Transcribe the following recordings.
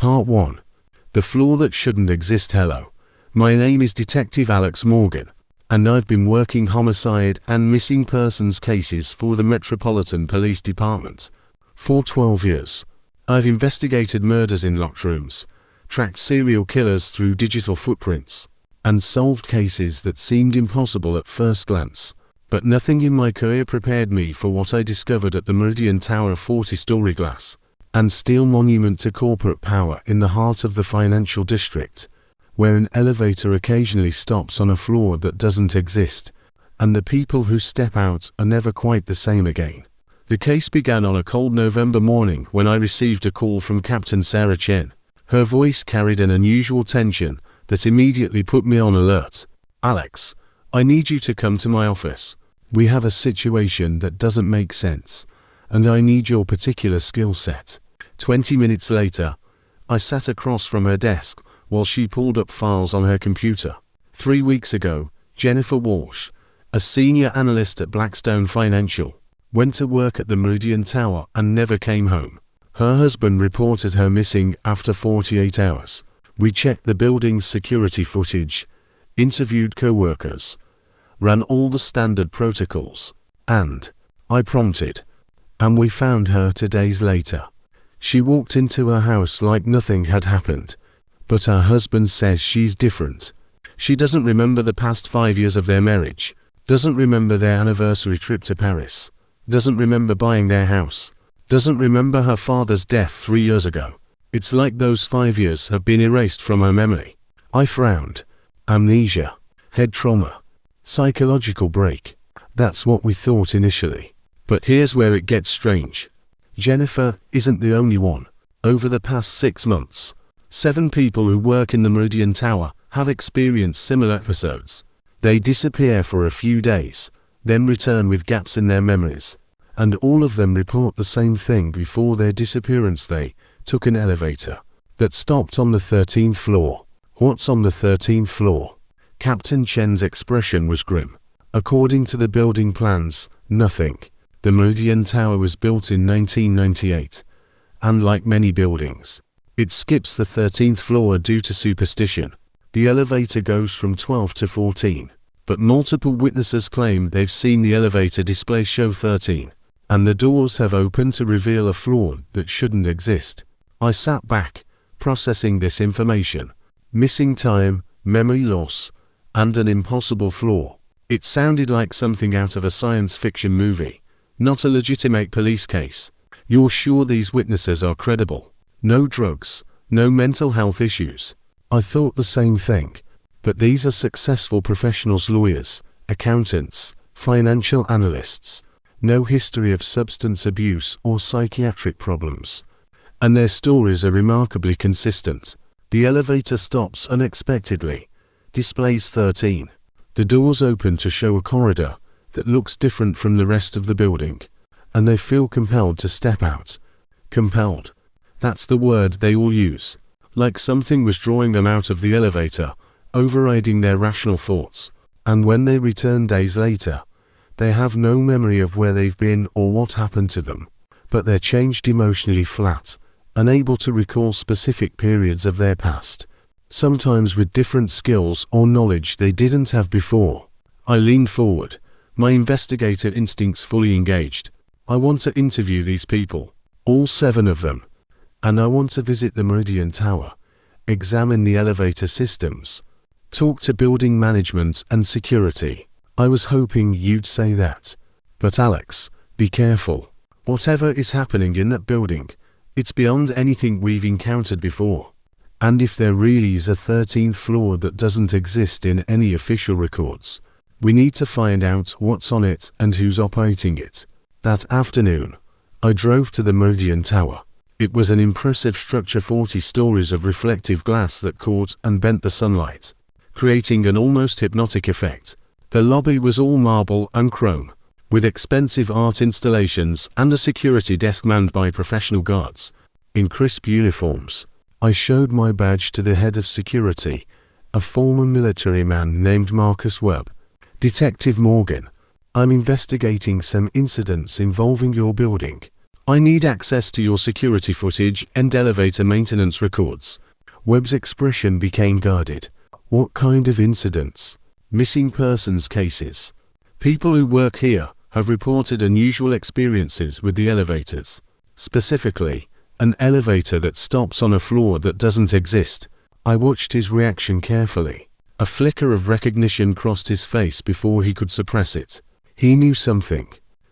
Part 1. The Floor That Shouldn't Exist. Hello. My name is Detective Alex Morgan, and I've been working homicide and missing persons cases for the Metropolitan Police Department for 12 years. I've investigated murders in locked rooms, tracked serial killers through digital footprints, and solved cases that seemed impossible at first glance. But nothing in my career prepared me for what I discovered at the Meridian Tower, 40-story glass and steel monument to corporate power in the heart of the financial district, where an elevator occasionally stops on a floor that doesn't exist, and the people who step out are never quite the same again. The case began on a cold November morning when I received a call from Captain Sarah Chen. Her voice carried an unusual tension that immediately put me on alert. "Alex, I need you to come to my office. We have a situation that doesn't make sense, and I need your particular skill set." 20 minutes later, I sat across from her desk while she pulled up files on her computer. 3 weeks ago, Jennifer Walsh, a senior analyst at Blackstone Financial, went to work at the Meridian Tower and never came home. Her husband reported her missing after 48 hours. We checked the building's security footage, interviewed co-workers, ran all the standard protocols, and I prompted, and we found her 2 days later. She walked into her house like nothing had happened, but her husband says she's different. She doesn't remember the past 5 years of their marriage, doesn't remember their anniversary trip to Paris, doesn't remember buying their house, doesn't remember her father's death 3 years ago. It's like those 5 years have been erased from her memory. I frowned. Amnesia, head trauma, psychological break. That's what we thought initially. But here's where it gets strange. Jennifer isn't the only one. Over the past 6 months, 7 people who work in the Meridian Tower have experienced similar episodes. They disappear for a few days, then return with gaps in their memories, and all of them report the same thing. Before their disappearance, they took an elevator that stopped on the 13th floor. What's on the 13th floor? Captain Chen's expression was grim. According to the building plans, nothing. The Meridian Tower was built in 1998, and like many buildings, it skips the 13th floor due to superstition. The elevator goes from 12 to 14, but multiple witnesses claim they've seen the elevator display show 13, and the doors have opened to reveal a floor that shouldn't exist. I sat back, processing this information. Missing time, memory loss, and an impossible floor. It sounded like something out of a science fiction movie, not a legitimate police case. You're sure these witnesses are credible? No drugs, no mental health issues. I thought the same thing, but these are successful professionals, lawyers, accountants, financial analysts. No history of substance abuse or psychiatric problems. And their stories are remarkably consistent. The elevator stops unexpectedly, displays 13. The doors open to show a corridor that looks different from the rest of the building, and they feel compelled to step out. Compelled. That's the word they all use. Like something was drawing them out of the elevator, overriding their rational thoughts. And when they return days later, they have no memory of where they've been or what happened to them. But they're changed, emotionally flat, unable to recall specific periods of their past, sometimes with different skills or knowledge they didn't have before. I leaned forward, my investigator instincts fully engaged. I want to interview these people, all 7 of them, and I want to visit the Meridian Tower, examine the elevator systems, talk to building management and security. I was hoping you'd say that. But Alex, be careful. Whatever is happening in that building, it's beyond anything we've encountered before. And if there really is a 13th floor that doesn't exist in any official records, we need to find out what's on it and who's operating it. That afternoon, I drove to the Meridian Tower. It was an impressive structure, 40 stories of reflective glass that caught and bent the sunlight, creating an almost hypnotic effect. The lobby was all marble and chrome, with expensive art installations and a security desk manned by professional guards in crisp uniforms. I showed my badge to the head of security, a former military man named Marcus Webb. "Detective Morgan, I'm investigating some incidents involving your building. I need access to your security footage and elevator maintenance records. Webb's expression became guarded. What kind of incidents? Missing persons cases. People who work here have reported unusual experiences with the elevators. Specifically, an elevator that stops on a floor that doesn't exist. I watched his reaction carefully. A flicker of recognition crossed his face before he could suppress it. He knew something.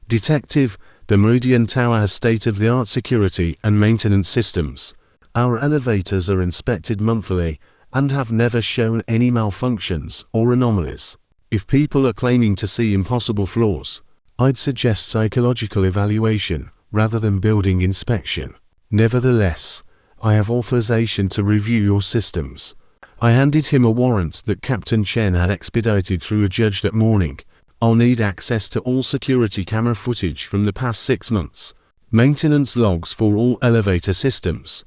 Detective, the Meridian Tower has state-of-the-art security and maintenance systems. Our elevators are inspected monthly and have never shown any malfunctions or anomalies. If people are claiming to see impossible flaws, I'd suggest psychological evaluation rather than building inspection. Nevertheless, I have authorization to review your systems. I handed him a warrant that Captain Chen had expedited through a judge that morning. I'll need access to all security camera footage from the past 6 months, maintenance logs for all elevator systems,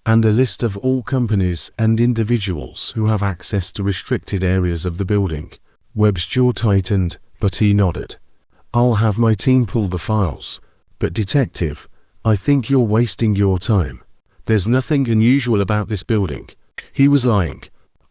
and a list of all companies and individuals who have access to restricted areas of the building. Webb's jaw tightened, but he nodded. I'll have my team pull the files, but Detective, I think you're wasting your time. There's nothing unusual about this building. He was lying.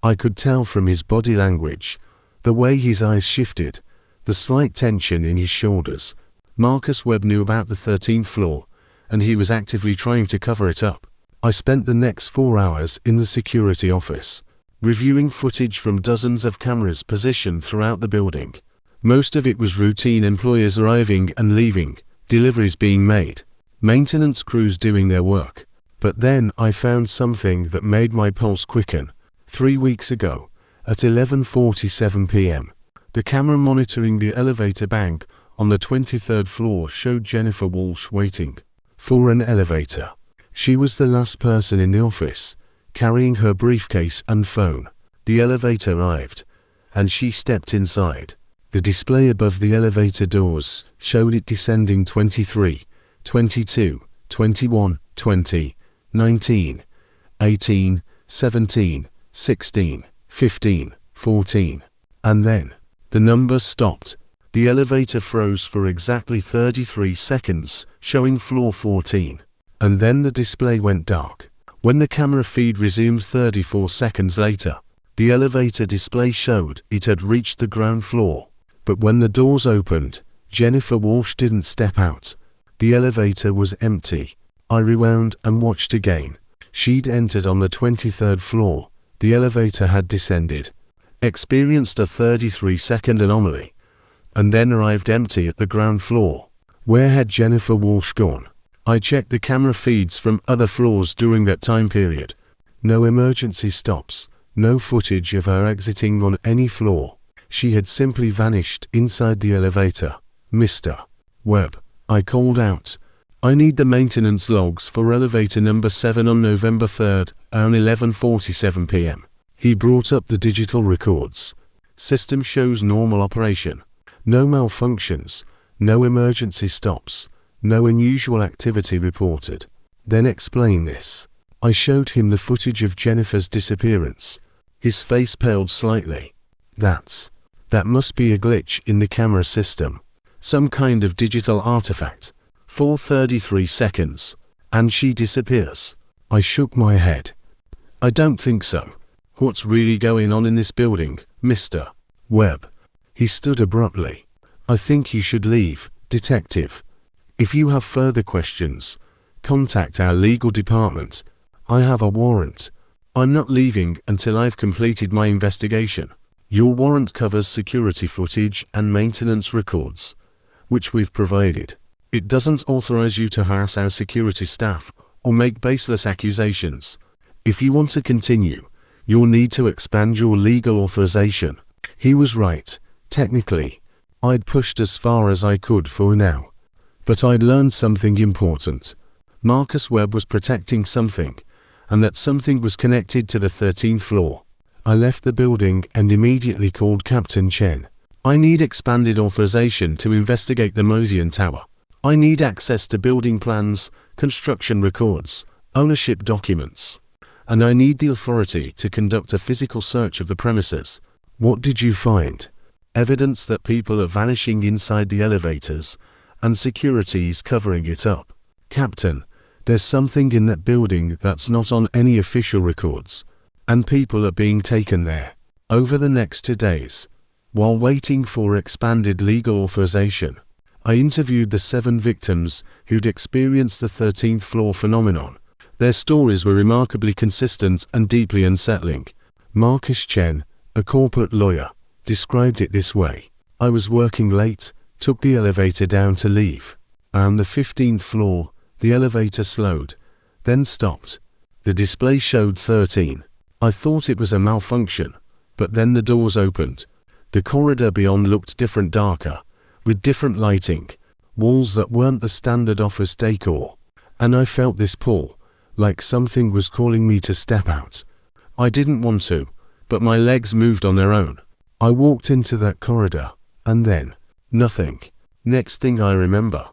I could tell from his body language, the way his eyes shifted, the slight tension in his shoulders. Marcus Webb knew about the 13th floor, and he was actively trying to cover it up. I spent the next 4 hours in the security office, reviewing footage from dozens of cameras positioned throughout the building. Most of it was routine employees arriving and leaving, deliveries being made, maintenance crews doing their work. But then I found something that made my pulse quicken. 3 weeks ago, at 11:47 p.m., the camera monitoring the elevator bank on the 23rd floor showed Jennifer Walsh waiting for an elevator. She was the last person in the office, carrying her briefcase and phone. The elevator arrived, and she stepped inside. The display above the elevator doors showed it descending 23, 22, 21, 20, 19, 18, 17, 16, 15, 14, and then the numbers stopped. The elevator froze for exactly 33 seconds, showing floor 14. And then the display went dark. When the camera feed resumed 34 seconds later, the elevator display showed it had reached the ground floor. But when the doors opened, Jennifer Walsh didn't step out. The elevator was empty. I rewound and watched again. She'd entered on the 23rd floor. The elevator had descended, experienced a 33-second anomaly, and then arrived empty at the ground floor. Where had Jennifer Walsh gone? I checked the camera feeds from other floors during that time period. No emergency stops, no footage of her exiting on any floor. She had simply vanished inside the elevator. Mr. Webb, I called out. I need the maintenance logs for elevator number 7 on November 3rd, around 11:47 p.m. He brought up the digital records. System shows normal operation. No malfunctions, no emergency stops, no unusual activity reported. Then explain this. I showed him the footage of Jennifer's disappearance. His face paled slightly. That must be a glitch in the camera system. Some kind of digital artifact. For 33 seconds, and she disappears. I shook my head. I don't think so. What's really going on in this building, Mr. Webb? He stood abruptly. I think you should leave, Detective. If you have further questions, contact our legal department. I have a warrant. I'm not leaving until I've completed my investigation. Your warrant covers security footage and maintenance records, which we've provided. It doesn't authorize you to harass our security staff or make baseless accusations. If you want to continue, you'll need to expand your legal authorization. He was right. Technically, I'd pushed as far as I could for now. But I'd learned something important. Marcus Webb was protecting something, and that something was connected to the 13th floor. I left the building and immediately called Captain Chen. I need expanded authorization to investigate the Meridian Tower. I need access to building plans, construction records, ownership documents, and I need the authority to conduct a physical search of the premises. What did you find? Evidence that people are vanishing inside the elevators, and security is covering it up. "Captain, there's something in that building that's not on any official records, and people are being taken there." Over the next 2 days, while waiting for expanded legal authorization, I interviewed the 7 victims who'd experienced the 13th floor phenomenon. Their stories were remarkably consistent and deeply unsettling. Marcus Chen, a corporate lawyer, described it this way: "I was working late, took the elevator down to leave. On the 15th floor, the elevator slowed, then stopped. The display showed 13. I thought it was a malfunction, but then the doors opened. The corridor beyond looked different, darker, with different lighting, walls that weren't the standard office decor, and I felt this pull, like something was calling me to step out. I didn't want to, but my legs moved on their own. I walked into that corridor, and then, nothing. Next thing I remember,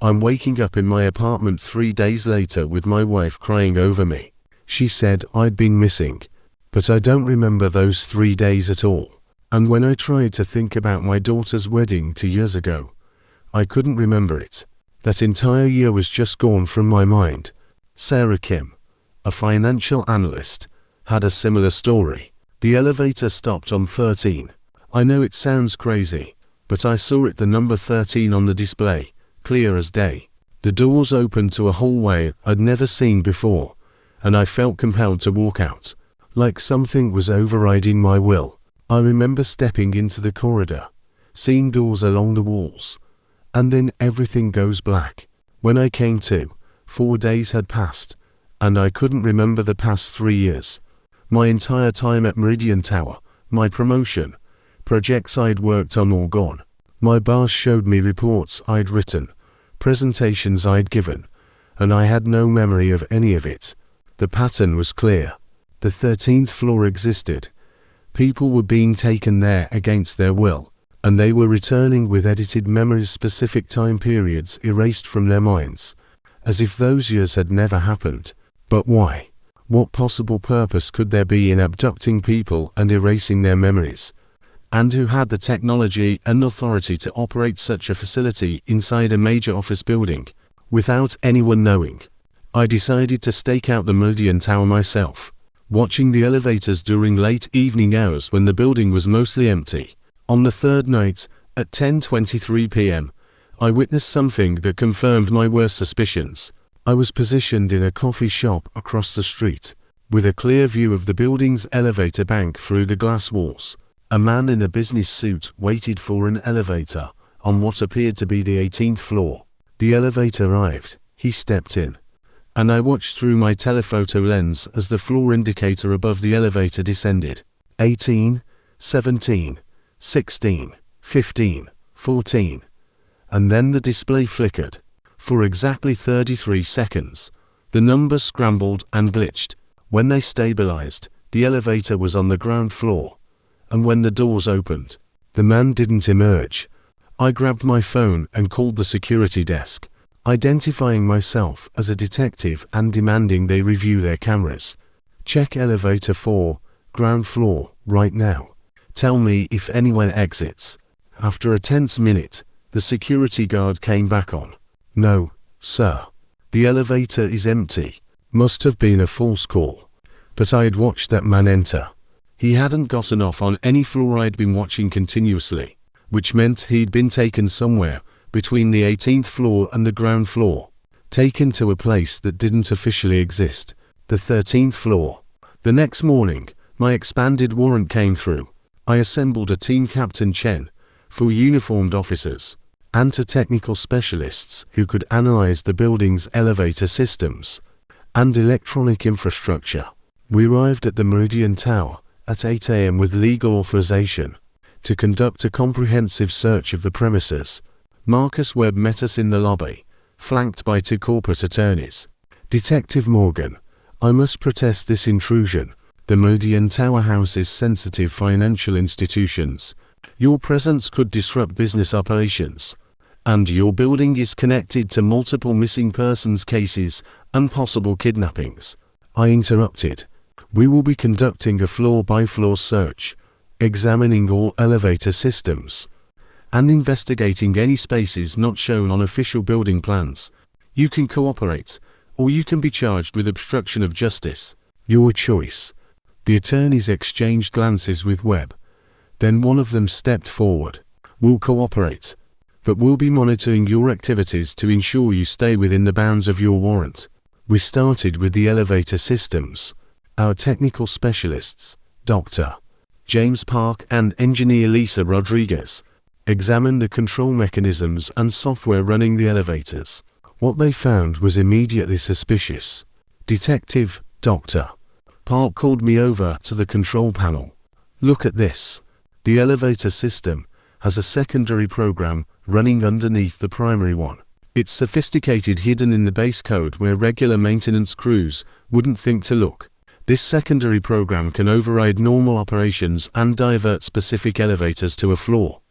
I'm waking up in my apartment 3 days later with my wife crying over me. She said I'd been missing, but I don't remember those 3 days at all. And when I tried to think about my daughter's wedding 2 years ago, I couldn't remember it. That entire year was just gone from my mind." Sarah Kim, a financial analyst, had a similar story. "The elevator stopped on 13. I know it sounds crazy, but I saw it, the number 13 on the display, clear as day. The doors opened to a hallway I'd never seen before, and I felt compelled to walk out, like something was overriding my will. I remember stepping into the corridor, seeing doors along the walls, and then everything goes black. When I came to, 4 days had passed, and I couldn't remember the past 3 years. My entire time at Meridian Tower, my promotion, projects I'd worked on, all gone. My boss showed me reports I'd written, presentations I'd given, and I had no memory of any of it. The pattern was clear. The 13th floor existed. People were being taken there against their will, and they were returning with edited memories, specific time periods erased from their minds, as if those years had never happened. But why? What possible purpose could there be in abducting people and erasing their memories? And who had the technology and authority to operate such a facility inside a major office building, without anyone knowing? I decided to stake out the Meridian Tower myself, watching the elevators during late evening hours when the building was mostly empty. On the 3rd night, at 10:23 p.m., I witnessed something that confirmed my worst suspicions. I was positioned in a coffee shop across the street, with a clear view of the building's elevator bank through the glass walls. A man in a business suit waited for an elevator on what appeared to be the 18th floor. The elevator arrived, he stepped in, and I watched through my telephoto lens as the floor indicator above the elevator descended. 18, 17, 16, 15, 14, and then the display flickered. For exactly 33 seconds, the numbers scrambled and glitched. When they stabilized, the elevator was on the ground floor, and when the doors opened, the man didn't emerge. I grabbed my phone and called the security desk, identifying myself as a detective and demanding they review their cameras. "Check elevator 4, ground floor, right now. Tell me if anyone exits." After a tense minute, the security guard came back on. "No, sir. The elevator is empty." Must have been a false call. But I had watched that man enter. He hadn't gotten off on any floor I'd been watching continuously, which meant he'd been taken somewhere between the 18th floor and the ground floor, taken to a place that didn't officially exist, the 13th floor. The next morning, my expanded warrant came through. I assembled a team, Captain Chen, full uniformed officers, and to technical specialists who could analyze the building's elevator systems and electronic infrastructure. We arrived at the Meridian Tower at 8 a.m. with legal authorization to conduct a comprehensive search of the premises. Marcus Webb met us in the lobby, flanked by 2 corporate attorneys. "Detective Morgan, I must protest this intrusion. The Meridian Tower houses sensitive financial institutions. Your presence could disrupt business operations, and your building is connected to multiple missing persons cases and possible kidnappings." I interrupted. "We will be conducting a floor-by-floor search, examining all elevator systems, and investigating any spaces not shown on official building plans. You can cooperate, or you can be charged with obstruction of justice. Your choice. The attorneys exchanged glances with Webb. Then one of them stepped forward. We'll cooperate, but we'll be monitoring your activities to ensure you stay within the bounds of your warrant. We started with the elevator systems. Our technical specialists, Dr. James Park and engineer Lisa Rodriguez, examined the control mechanisms and software running the elevators. What they found was immediately suspicious. Detective Dr. Park called me over to the control panel. Look at this. The elevator system has a secondary program running underneath the primary one. It's sophisticated, hidden in the base code where regular maintenance crews wouldn't think to look. This secondary program can override normal operations and divert specific elevators to a floor.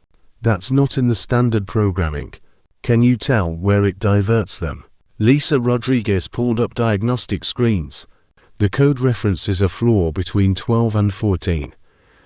That's not in the standard programming. Can you tell where it diverts them? Lisa Rodriguez pulled up diagnostic screens. The code references a floor between 12 and 14,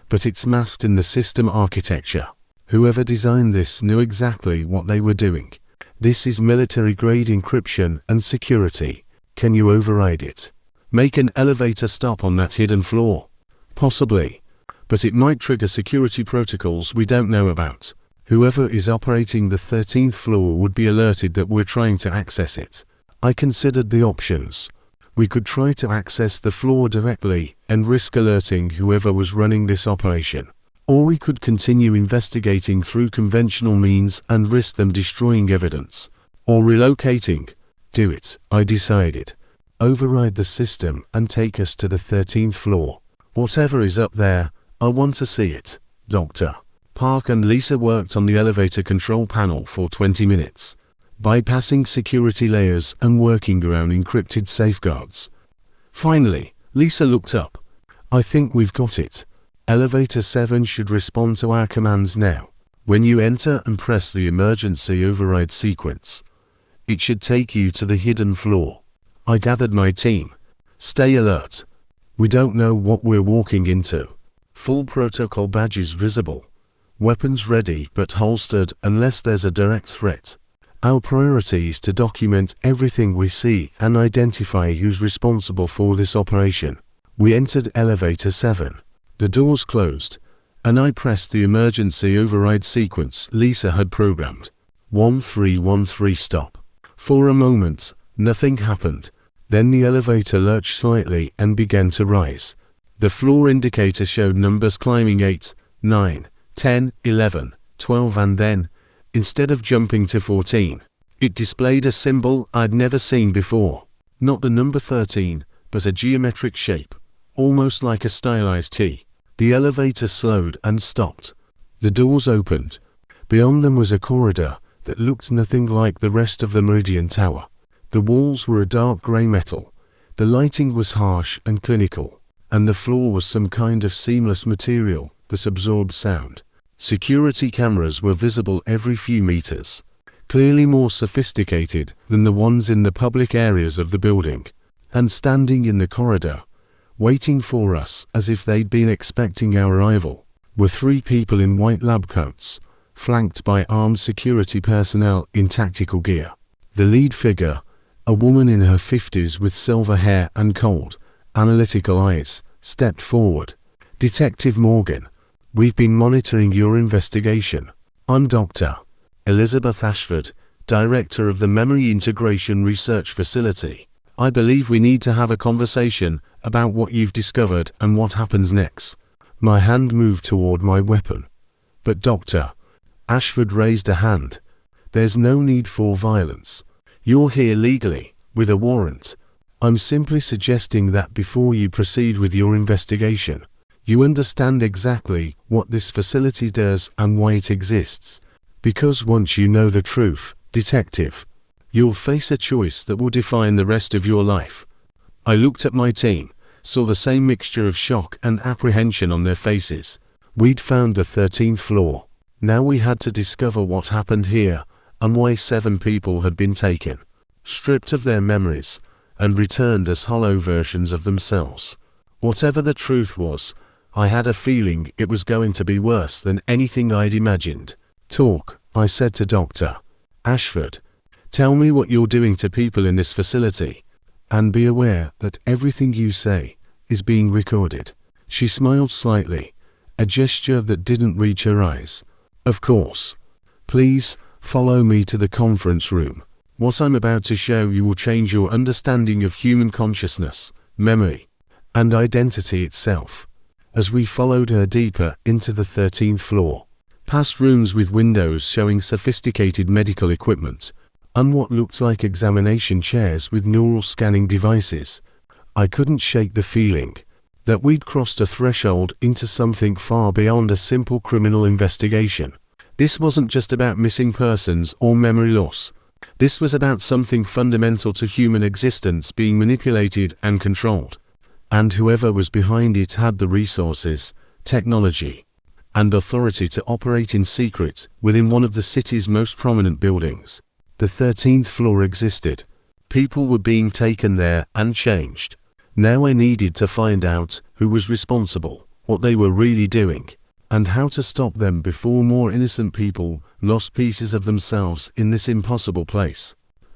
but it's masked in the system architecture. Whoever designed this knew exactly what they were doing. This is military-grade encryption and security. Can you override it? Make an elevator stop on that hidden floor? Possibly, but it might trigger security protocols we don't know about. Whoever is operating the 13th floor would be alerted that we're trying to access it. I considered the options. We could try to access the floor directly and risk alerting whoever was running this operation. Or we could continue investigating through conventional means and risk them destroying evidence. Or relocating. Do it, I decided. Override the system and take us to the 13th floor. Whatever is up there, I want to see it. Dr. Park and Lisa worked on the elevator control panel for 20 minutes, bypassing security layers and working around encrypted safeguards. Finally, Lisa looked up. I think we've got it. Elevator 7 should respond to our commands now. When you enter and press the emergency override sequence, it should take you to the hidden floor. I gathered my team. Stay alert. We don't know what we're walking into. Full protocol badges visible. Weapons ready but holstered unless there's a direct threat. Our priority is to document everything we see and identify who's responsible for this operation. We entered elevator 7. The doors closed, and I pressed the emergency override sequence Lisa had programmed. 1313 stop. For a moment, nothing happened. Then the elevator lurched slightly and began to rise. The floor indicator showed numbers climbing 8, 9, 10, 11, 12 and then, instead of jumping to 14, it displayed a symbol I'd never seen before. Not the number 13, but a geometric shape, almost like a stylized T. The elevator slowed and stopped. The doors opened. Beyond them was a corridor that looked nothing like the rest of the Meridian Tower. The walls were a dark grey metal, the lighting was harsh and clinical, and the floor was some kind of seamless material that absorbed sound. Security cameras were visible every few meters, clearly more sophisticated than the ones in the public areas of the building. And standing in the corridor, waiting for us as if they'd been expecting our arrival, were 3 people in white lab coats, flanked by armed security personnel in tactical gear. The lead figure, a woman in her 50s with silver hair and cold, analytical eyes, stepped forward. Detective Morgan, we've been monitoring your investigation. I'm Dr. Elizabeth Ashford, Director of the Memory Integration Research Facility. I believe we need to have a conversation about what you've discovered and what happens next. My hand moved toward my weapon. But Dr. Ashford raised a hand. There's no need for violence. You're here legally, with a warrant. I'm simply suggesting that before you proceed with your investigation, you understand exactly what this facility does and why it exists. Because once you know the truth, Detective, you'll face a choice that will define the rest of your life. I looked at my team, saw the same mixture of shock and apprehension on their faces. We'd found the 13th floor. Now we had to discover what happened here and why 7 people had been taken, stripped of their memories, and returned as hollow versions of themselves. Whatever the truth was, I had a feeling it was going to be worse than anything I'd imagined. Talk, I said to Dr. Ashford. Tell me what you're doing to people in this facility, and be aware that everything you say is being recorded. She smiled slightly, a gesture that didn't reach her eyes. Of course. Please, follow me to the conference room. What I'm about to show you will change your understanding of human consciousness, memory, and identity itself. As we followed her deeper into the 13th floor, past rooms with windows showing sophisticated medical equipment, and what looked like examination chairs with neural scanning devices, I couldn't shake the feeling that we'd crossed a threshold into something far beyond a simple criminal investigation. This wasn't just about missing persons or memory loss. This was about something fundamental to human existence being manipulated and controlled. And whoever was behind it had the resources, technology, and authority to operate in secret within one of the city's most prominent buildings. The 13th floor existed. People were being taken there and changed. Now I needed to find out who was responsible, what they were really doing, and how to stop them before more innocent people lost pieces of themselves in this impossible place.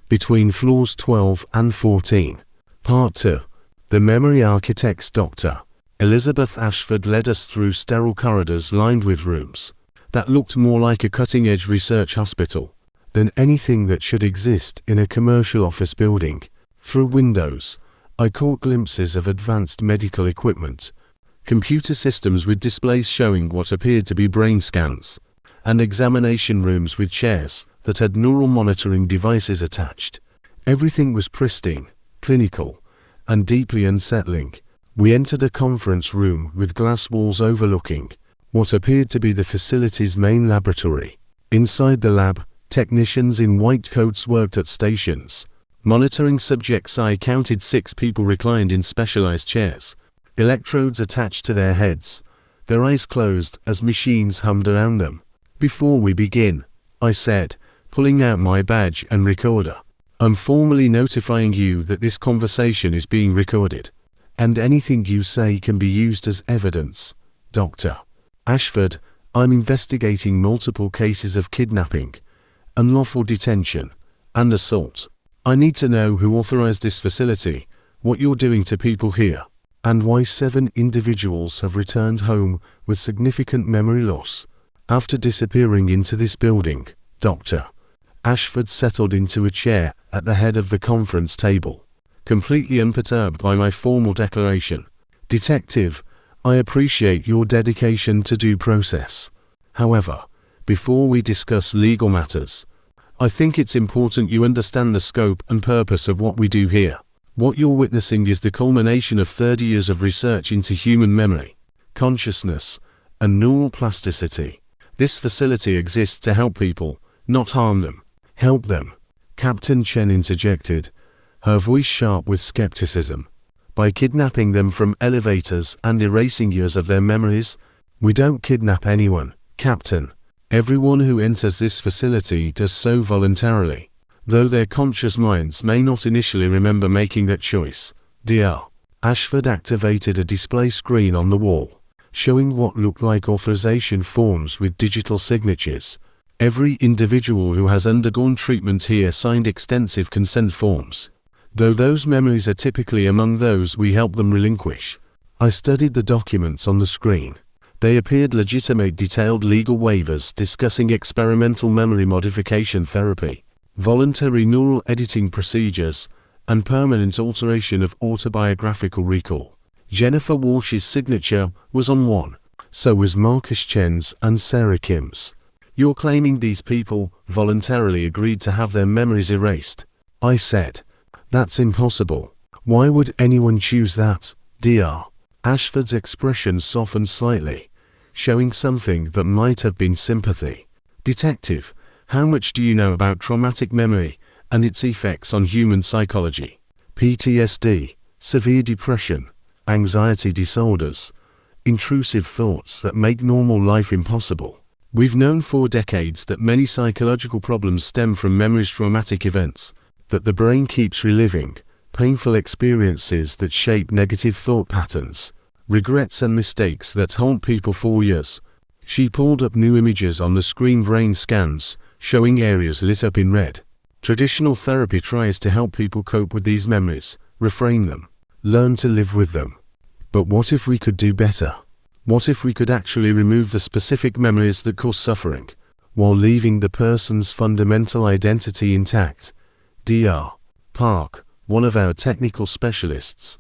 Between floors 12 and 14. Part 2. The Memory Architect's Dr. Elizabeth Ashford led us through sterile corridors lined with rooms that looked more like a cutting-edge research hospital than anything that should exist in a commercial office building. Through windows, I caught glimpses of advanced medical equipment, computer systems with displays showing what appeared to be brain scans, and examination rooms with chairs that had neural monitoring devices attached. Everything was pristine, clinical, and deeply unsettling. We entered a conference room with glass walls overlooking what appeared to be the facility's main laboratory. Inside the lab, technicians in white coats worked at stations, monitoring subjects. I counted 6 people reclined in specialized chairs, electrodes attached to their heads, their eyes closed as machines hummed around them. Before we begin, I said, pulling out my badge and recorder, I'm formally notifying you that this conversation is being recorded, and anything you say can be used as evidence. Dr. Ashford, I'm investigating multiple cases of kidnapping, unlawful detention, and assault. I need to know who authorized this facility, what you're doing to people here, and why 7 individuals have returned home with significant memory loss after disappearing into this building. Dr. Ashford settled into a chair at the head of the conference table, completely unperturbed by my formal declaration. Detective, I appreciate your dedication to due process. However, before we discuss legal matters, I think it's important you understand the scope and purpose of what we do here. What you're witnessing is the culmination of 30 years of research into human memory, consciousness, and neural plasticity. This facility exists to help people, not harm them. Help them, Captain Chen interjected, her voice sharp with skepticism. By kidnapping them from elevators and erasing years of their memories? We don't kidnap anyone, Captain. Everyone who enters this facility does so voluntarily, though their conscious minds may not initially remember making that choice. Dr. Ashford activated a display screen on the wall, showing what looked like authorization forms with digital signatures. Every individual who has undergone treatment here signed extensive consent forms, though those memories are typically among those we help them relinquish. I studied the documents on the screen. They appeared legitimate, detailed legal waivers discussing experimental memory modification therapy, voluntary neural editing procedures, and permanent alteration of autobiographical recall. Jennifer Walsh's signature was on one. So was Marcus Chen's and Sarah Kim's. You're claiming these people voluntarily agreed to have their memories erased? I said. That's impossible. Why would anyone choose that? Dr. Ashford's expression softened slightly, showing something that might have been sympathy. Detective, how much do you know about traumatic memory and its effects on human psychology? PTSD, severe depression, anxiety disorders, intrusive thoughts that make normal life impossible. We've known for decades that many psychological problems stem from memory's traumatic events, that the brain keeps reliving painful experiences that shape negative thought patterns, regrets and mistakes that haunt people for years. She pulled up new images on the screen, brain scans, showing areas lit up in red, Traditional therapy tries to help people cope with these memories, reframe them, learn to live with them. But what if we could do better? What if we could actually remove the specific memories that cause suffering, while leaving the person's fundamental identity intact? Dr. Park, one of our technical specialists,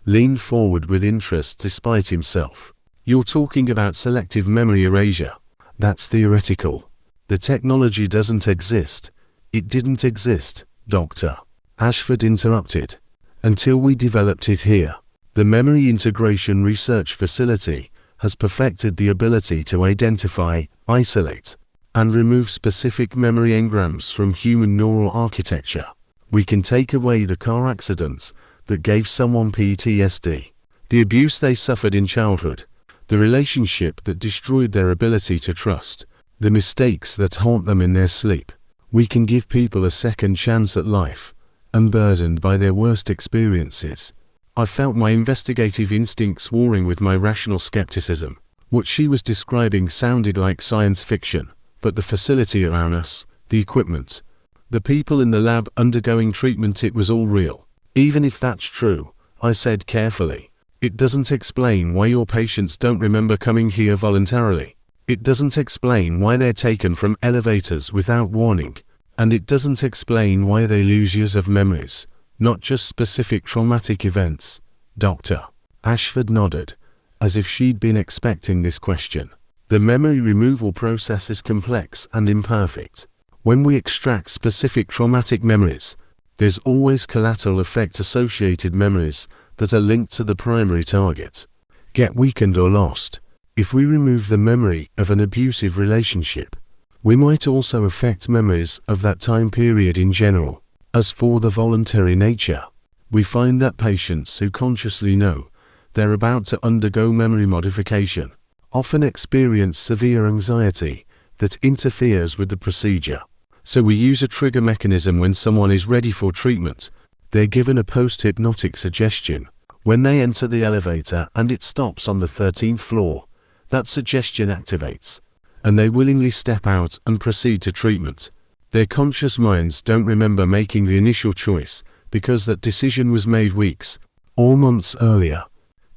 leaned forward with interest despite himself. You're talking about selective memory erasure. That's theoretical. The technology doesn't exist. It didn't exist, Dr. Ashford interrupted, until we developed it here. The Memory Integration Research Facility has perfected the ability to identify, isolate, and remove specific memory engrams from human neural architecture. We can take away the car accidents that gave someone PTSD, the abuse they suffered in childhood, the relationship that destroyed their ability to trust, the mistakes that haunt them in their sleep. We can give people a second chance at life, unburdened by their worst experiences. I felt my investigative instincts warring with my rational skepticism. What she was describing sounded like science fiction, but the facility around us, the equipment, the people in the lab undergoing treatment, it was all real. Even if that's true, I said carefully, it doesn't explain why your patients don't remember coming here voluntarily. It doesn't explain why they're taken from elevators without warning, and it doesn't explain why they lose years of memories, not just specific traumatic events. Dr. Ashford nodded, as if she'd been expecting this question. The memory removal process is complex and imperfect. When we extract specific traumatic memories, there's always collateral effect associated memories that are linked to the primary target get weakened or lost. If we remove the memory of an abusive relationship, we might also affect memories of that time period in general. As for the voluntary nature, we find that patients who consciously know they're about to undergo memory modification often experience severe anxiety that interferes with the procedure. So we use a trigger mechanism when someone is ready for treatment. They're given a post-hypnotic suggestion when they enter the elevator and it stops on the 13th floor. That suggestion activates, and they willingly step out and proceed to treatment. Their conscious minds don't remember making the initial choice, because that decision was made weeks or months earlier.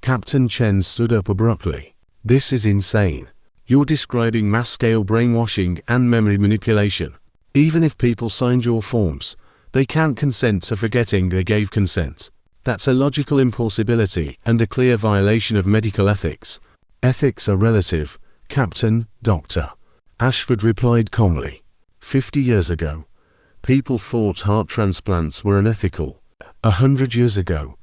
Captain Chen stood up abruptly. This is insane. You're describing mass-scale brainwashing and memory manipulation. Even if people signed your forms, they can't consent to forgetting they gave consent. That's a logical impossibility and a clear violation of medical ethics. Ethics are relative, Captain. Dr. Ashford replied calmly. 50 years ago, people thought heart transplants were unethical. 100 years ago,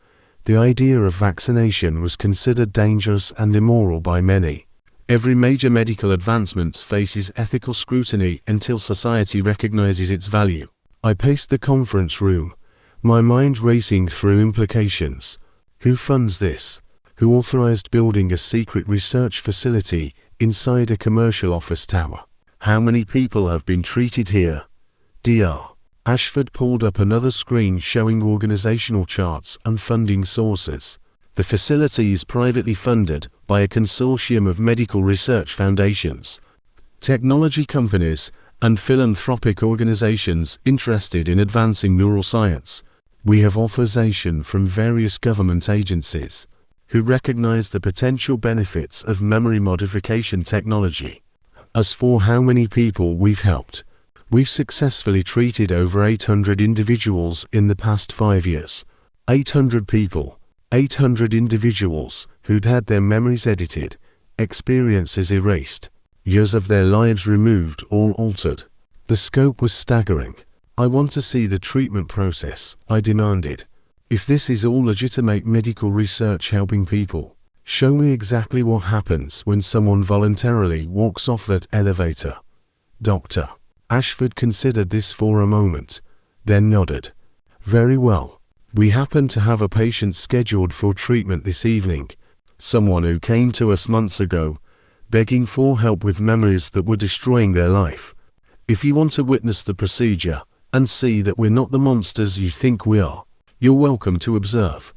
the idea of vaccination was considered dangerous and immoral by many. Every major medical advancement faces ethical scrutiny until society recognizes its value. I paced the conference room, my mind racing through implications. Who funds this? Who authorized building a secret research facility inside a commercial office tower? How many people have been treated here? Dr. Ashford pulled up another screen showing organizational charts and funding sources. The facility is privately funded by a consortium of medical research foundations, technology companies, and philanthropic organizations interested in advancing neuroscience. We have authorization from various government agencies who recognize the potential benefits of memory modification technology. As for how many people we've helped, we've successfully treated over 800 individuals in the past 5 years. 800 people, 800 individuals who'd had their memories edited, experiences erased, years of their lives removed or altered. The scope was staggering. I want to see the treatment process, I demanded. If this is all legitimate medical research helping people, show me exactly what happens when someone voluntarily walks off that elevator. Dr. Ashford considered this for a moment, then nodded. Very well. We happen to have a patient scheduled for treatment this evening. Someone who came to us months ago, begging for help with memories that were destroying their life. If you want to witness the procedure and see that we're not the monsters you think we are, you're welcome to observe.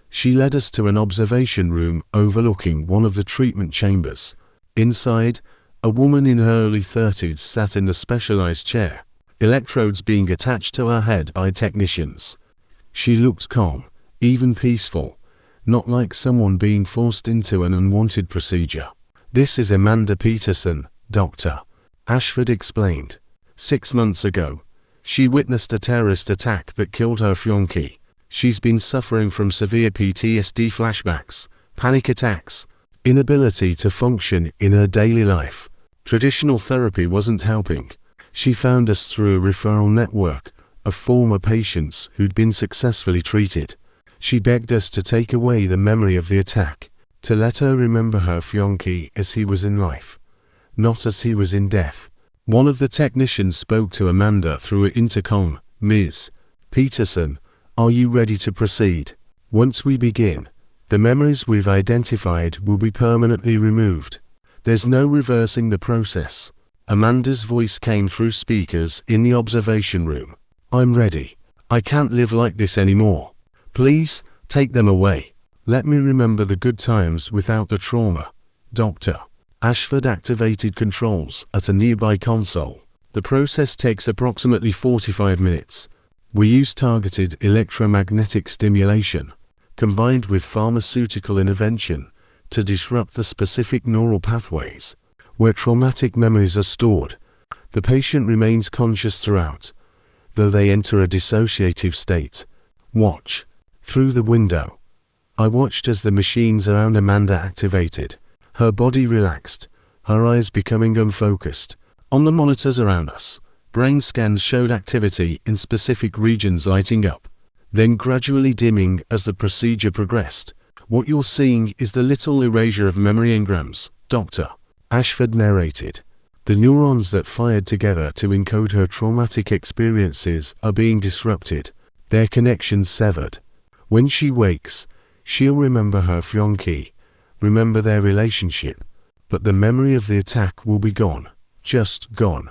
She led us to an observation room overlooking one of the treatment chambers. Inside, a woman in her early 30s sat in the specialized chair, electrodes being attached to her head by technicians. She looked calm, even peaceful, not like someone being forced into an unwanted procedure. "This is Amanda Peterson, Dr. Ashford explained. 6 months ago, she witnessed a terrorist attack that killed her fiancé. She's been suffering from severe PTSD flashbacks, panic attacks, inability to function in her daily life. Traditional therapy wasn't helping. She found us through a referral network of former patients who'd been successfully treated. She begged us to take away the memory of the attack, to let her remember her fiancé as he was in life, not as he was in death." One of the technicians spoke to Amanda through an intercom. "Ms. Peterson, are you ready to proceed? Once we begin, the memories we've identified will be permanently removed. There's no reversing the process." Amanda's voice came through speakers in the observation room. "I'm ready. I can't live like this anymore. Please, take them away. Let me remember the good times without the trauma." Dr. Ashford activated controls at a nearby console. The process takes approximately 45 minutes. We use targeted electromagnetic stimulation, combined with pharmaceutical intervention, to disrupt the specific neural pathways where traumatic memories are stored. The patient remains conscious throughout, though they enter a dissociative state. Watch. Through the window, I watched as the machines around Amanda activated. Her body relaxed, her eyes becoming unfocused. On the monitors around us, brain scans showed activity in specific regions lighting up, then gradually dimming as the procedure progressed. "What you're seeing is the little erasure of memory engrams," Dr. Ashford narrated. "The neurons that fired together to encode her traumatic experiences are being disrupted, their connections severed. When she wakes, she'll remember her fiancé, remember their relationship, but the memory of the attack will be gone, just gone,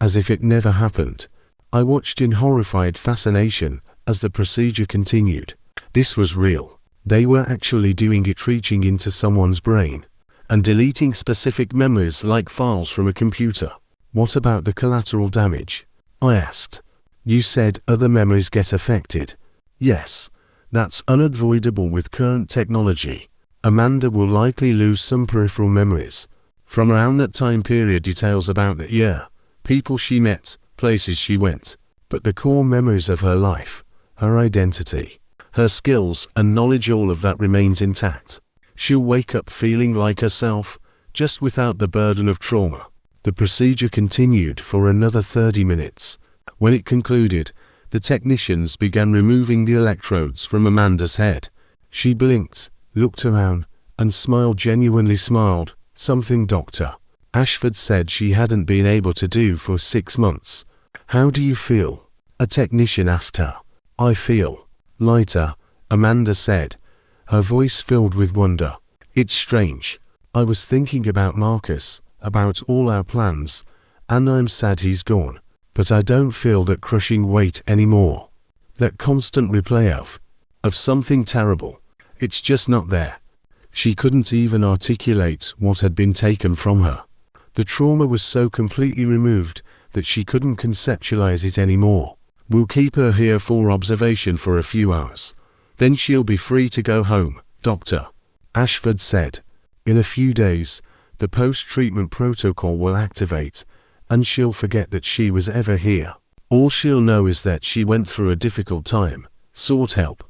as if it never happened." I watched in horrified fascination as the procedure continued. This was real. They were actually doing it, reaching into someone's brain and deleting specific memories like files from a computer. "What about the collateral damage?" I asked. "You said other memories get affected." "Yes, that's unavoidable with current technology. Amanda will likely lose some peripheral memories from around that time period, details about the year, people she met, places she went, but the core memories of her life, her identity, her skills and knowledge, all of that remains intact. She'll wake up feeling like herself, just without the burden of trauma." The procedure continued for another 30 minutes. When it concluded, the technicians began removing the electrodes from Amanda's head. She blinked, looked around, and genuinely smiled, something Dr. Ashford said she hadn't been able to do for 6 months. "How do you feel?" a technician asked her. "I feel lighter," Amanda said, her voice filled with wonder. "It's strange. I was thinking about Marcus, about all our plans, and I'm sad he's gone, but I don't feel that crushing weight anymore. That constant replay of something terrible. It's just not there." She couldn't even articulate what had been taken from her. The trauma was so completely removed that she couldn't conceptualize it anymore. "We'll keep her here for observation for a few hours. Then she'll be free to go home," Dr. Ashford said. "In a few days, the post-treatment protocol will activate, and she'll forget that she was ever here. All she'll know is that she went through a difficult time, sought help,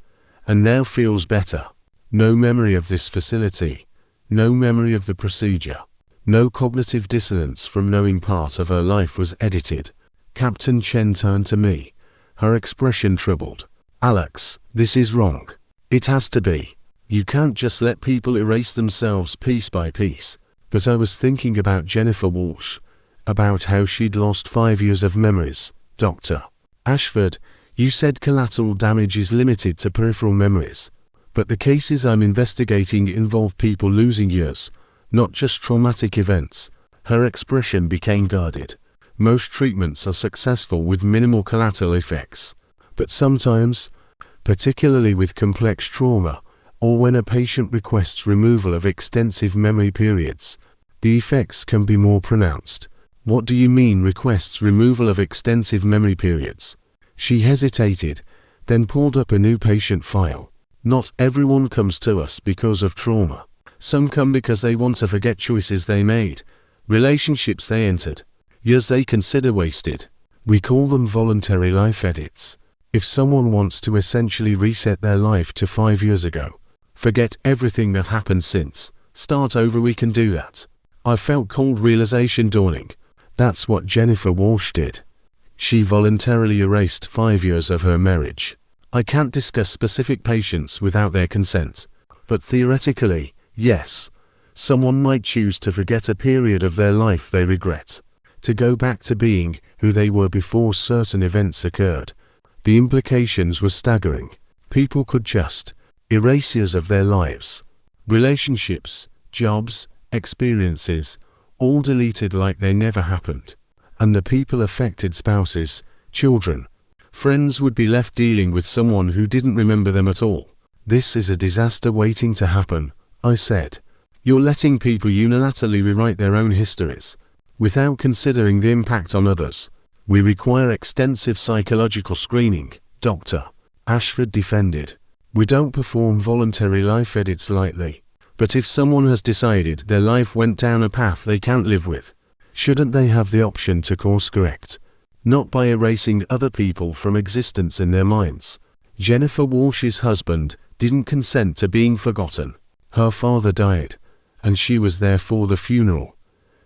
and now feels better. No memory of this facility, no memory of the procedure, no cognitive dissonance from knowing part of her life was edited." Captain Chen turned to me, her expression troubled. "Alex, this is wrong. It has to be. You can't just let people erase themselves piece by piece." "But I was thinking about Jennifer Walsh, about how she'd lost 5 years of memories." Dr. Ashford, "You said collateral damage is limited to peripheral memories, but the cases I'm investigating involve people losing years, not just traumatic events." Her expression became guarded. "Most treatments are successful with minimal collateral effects, but sometimes, particularly with complex trauma, or when a patient requests removal of extensive memory periods, the effects can be more pronounced." What do you mean requests removal of extensive memory periods? She hesitated, then pulled up a new patient file. Not everyone comes to us because of trauma. Some come because they want to forget choices they made, relationships they entered, years they consider wasted. We call them voluntary life edits. If someone wants to essentially reset their life to 5 years ago, forget everything that happened since, start over, we can do that. I felt cold realization dawning. That's what Jennifer Walsh did. She voluntarily erased 5 years of her marriage. I can't discuss specific patients without their consent, but theoretically, yes, someone might choose to forget a period of their life they regret, to go back to being who they were before certain events occurred. The implications were staggering. People could just erase years of their lives. Relationships, jobs, experiences, all deleted like they never happened. And the people affected, spouses, children, friends, would be left dealing with someone who didn't remember them at all. This is a disaster waiting to happen, I said. You're letting people unilaterally rewrite their own histories, without considering the impact on others. We require extensive psychological screening, Dr. Ashford defended. We don't perform voluntary life edits lightly. But if someone has decided their life went down a path they can't live with, shouldn't they have the option to course correct? Not by erasing other people from existence in their minds. Jennifer Walsh's husband didn't consent to being forgotten. Her father died, and she was there for the funeral,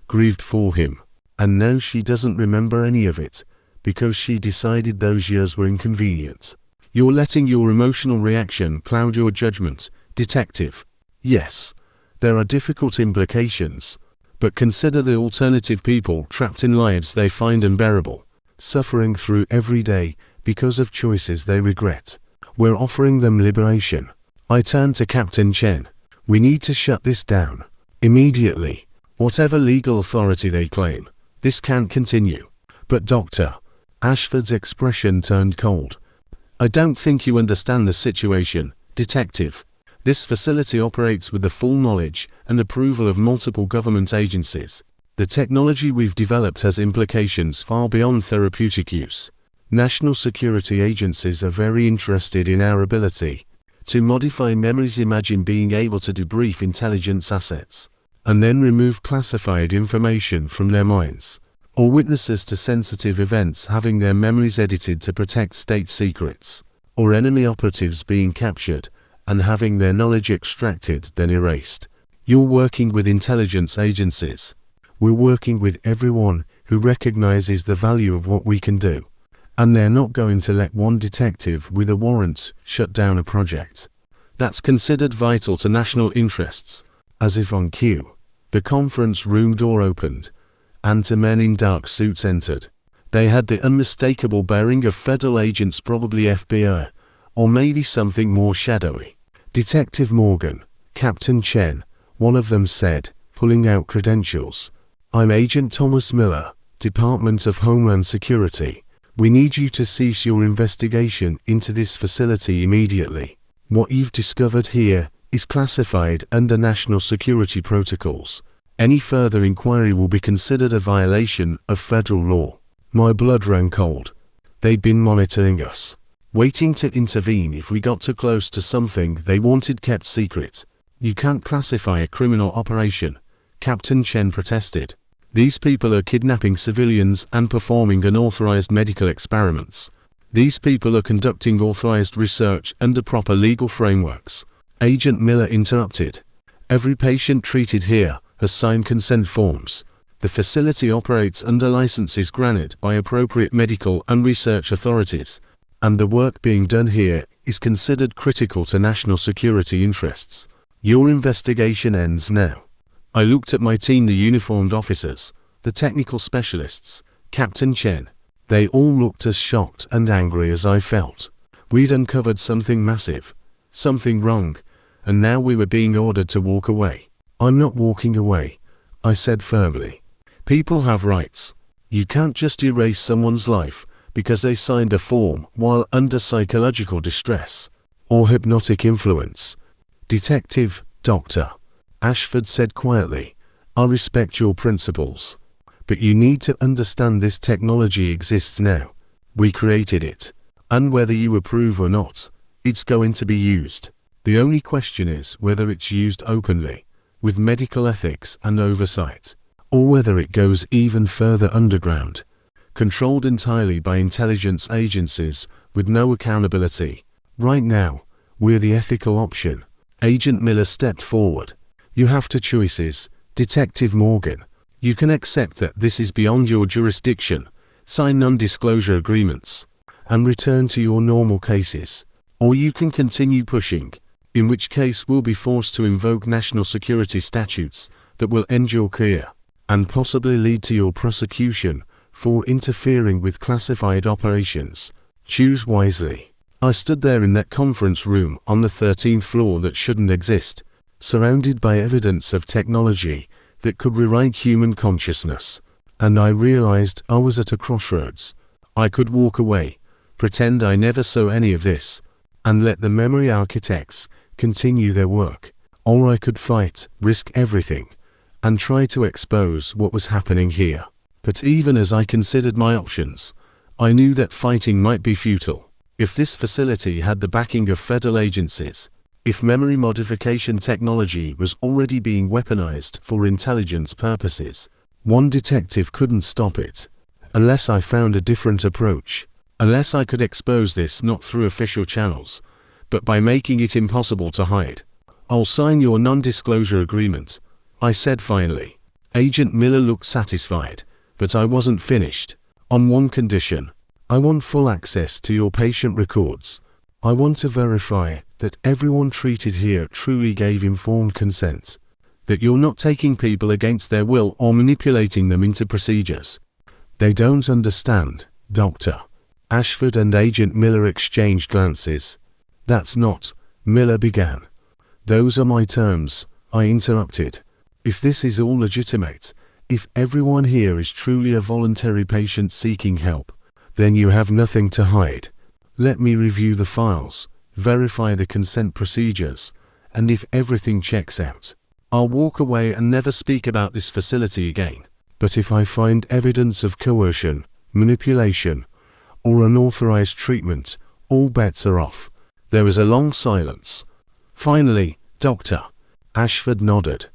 grieved for him, and now she doesn't remember any of it, because she decided those years were inconvenient. You're letting your emotional reaction cloud your judgment, detective. Yes, there are difficult implications, but consider the alternative: people trapped in lives they find unbearable, suffering through every day because of choices they regret. We're offering them liberation. I turned to Captain Chen. We need to shut this down immediately. Whatever legal authority they claim, this can't continue. But Dr. Ashford's expression turned cold. I don't think you understand the situation, detective. This facility operates with the full knowledge and approval of multiple government agencies. The technology we've developed has implications far beyond therapeutic use. National security agencies are very interested in our ability to modify memories. Imagine being able to debrief intelligence assets and then remove classified information from their minds, or witnesses to sensitive events having their memories edited to protect state secrets, or enemy operatives being captured and having their knowledge extracted then erased. You're working with intelligence agencies. We're working with everyone who recognizes the value of what we can do. And they're not going to let one detective with a warrant shut down a project that's considered vital to national interests. As if on cue, the conference room door opened, and two men in dark suits entered. They had the unmistakable bearing of federal agents, probably FBI, or maybe something more shadowy. Detective Morgan, Captain Chen, one of them said, pulling out credentials. I'm Agent Thomas Miller, Department of Homeland Security. We need you to cease your investigation into this facility immediately. What you've discovered here is classified under national security protocols. Any further inquiry will be considered a violation of federal law. My blood ran cold. They'd been monitoring us, waiting to intervene if we got too close to something they wanted kept secret. You can't classify a criminal operation, Captain Chen protested. These people are kidnapping civilians and performing unauthorized medical experiments. These people are conducting authorized research under proper legal frameworks. Agent Miller interrupted. Every patient treated here has signed consent forms. The facility operates under licenses granted by appropriate medical and research authorities, and the work being done here is considered critical to national security interests. Your investigation ends now. I looked at my team, the uniformed officers, the technical specialists, Captain Chen. They all looked as shocked and angry as I felt. We'd uncovered something massive, something wrong, and now we were being ordered to walk away. I'm not walking away, I said firmly. People have rights. You can't just erase someone's life because they signed a form while under psychological distress or hypnotic influence. Detective, Dr. Ashford said quietly, I respect your principles, But you need to understand this technology exists now. We created it. And whether you approve or not, it's going to be used. The only question is whether it's used openly, with medical ethics and oversight, or whether it goes even further underground, controlled entirely by intelligence agencies with no accountability. Right now, we're the ethical option. Agent Miller stepped forward. You have two choices, Detective Morgan. You can accept that this is beyond your jurisdiction, sign non-disclosure agreements, and return to your normal cases. Or you can continue pushing, in which case we'll be forced to invoke national security statutes that will end your career, and possibly lead to your prosecution for interfering with classified operations. Choose wisely. I stood there in that conference room on the 13th floor that shouldn't exist, surrounded by evidence of technology that could rewrite human consciousness, and I realized I was at a crossroads. I could walk away, pretend I never saw any of this, and let the memory architects continue their work, or I could fight, risk everything, and try to expose what was happening here. But even as I considered my options, I knew that fighting might be futile. If this facility had the backing of federal agencies, if memory modification technology was already being weaponized for intelligence purposes, one detective couldn't stop it, unless I found a different approach, unless I could expose this not through official channels, but by making it impossible to hide. I'll sign your non-disclosure agreement, I said finally. Agent Miller looked satisfied, but I wasn't finished. On one condition. I want full access to your patient records. I want to verify that everyone treated here truly gave informed consent, that you're not taking people against their will or manipulating them into procedures. They don't understand, Doctor. Ashford and Agent Miller exchanged glances. That's not, Miller began. Those are my terms, I interrupted. If this is all legitimate, if everyone here is truly a voluntary patient seeking help, then you have nothing to hide. Let me review the files, verify the consent procedures, and if everything checks out, I'll walk away and never speak about this facility again. But if I find evidence of coercion, manipulation, or unauthorized treatment, all bets are off. There was a long silence. Finally, Doctor. Ashford nodded.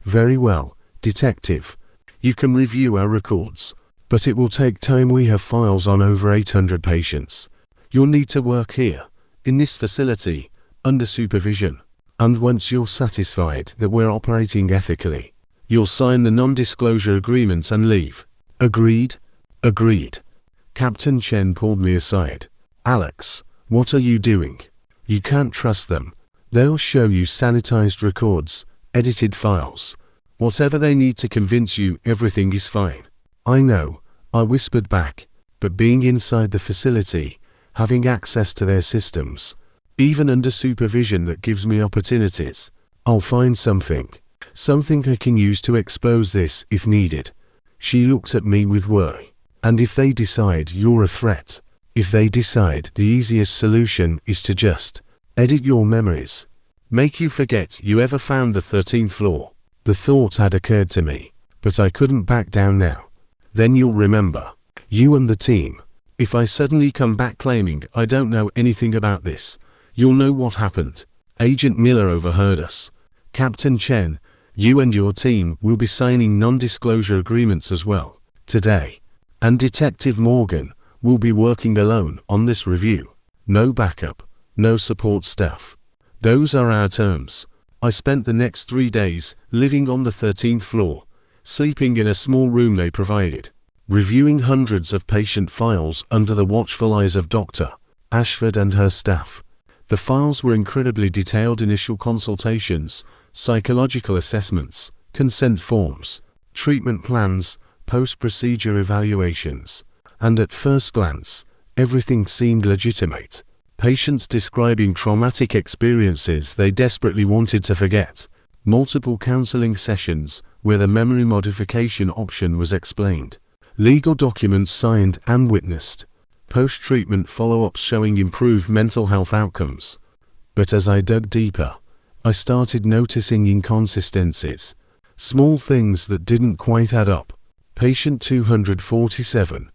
Very well, Detective. You can review our records, but it will take time. We have files on over 800 patients. You'll need to work here, in this facility, under supervision. And once you're satisfied that we're operating ethically, you'll sign the non-disclosure agreement and leave. Agreed? Agreed. Captain Chen pulled me aside. Alex, what are you doing? You can't trust them. They'll show you sanitized records, edited files, whatever they need to convince you everything is fine. I know, I whispered back, but being inside the facility, having access to their systems, even under supervision that gives me opportunities, I'll find something I can use to expose this if needed. She looked at me with worry. And if they decide you're a threat, if they decide the easiest solution is to just edit your memories, make you forget you ever found the 13th floor. The thought had occurred to me, but I couldn't back down now. Then you'll remember, you and the team. If I suddenly come back claiming I don't know anything about this, you'll know what happened. Agent Miller overheard us. Captain Chen, you and your team will be signing non-disclosure agreements as well, today. And Detective Morgan will be working alone on this review. No backup, no support staff. Those are our terms. I spent the next 3 days living on the 13th floor, sleeping in a small room they provided, reviewing hundreds of patient files under the watchful eyes of Dr. Ashford and her staff. The files were incredibly detailed: initial consultations, psychological assessments, consent forms, treatment plans, post-procedure evaluations, and at first glance, everything seemed legitimate. Patients describing traumatic experiences they desperately wanted to forget, multiple counseling sessions where the memory modification option was explained, legal documents signed and witnessed, post-treatment follow-ups showing improved mental health outcomes. But as I dug deeper, I started noticing inconsistencies, small things that didn't quite add up. Patient 247,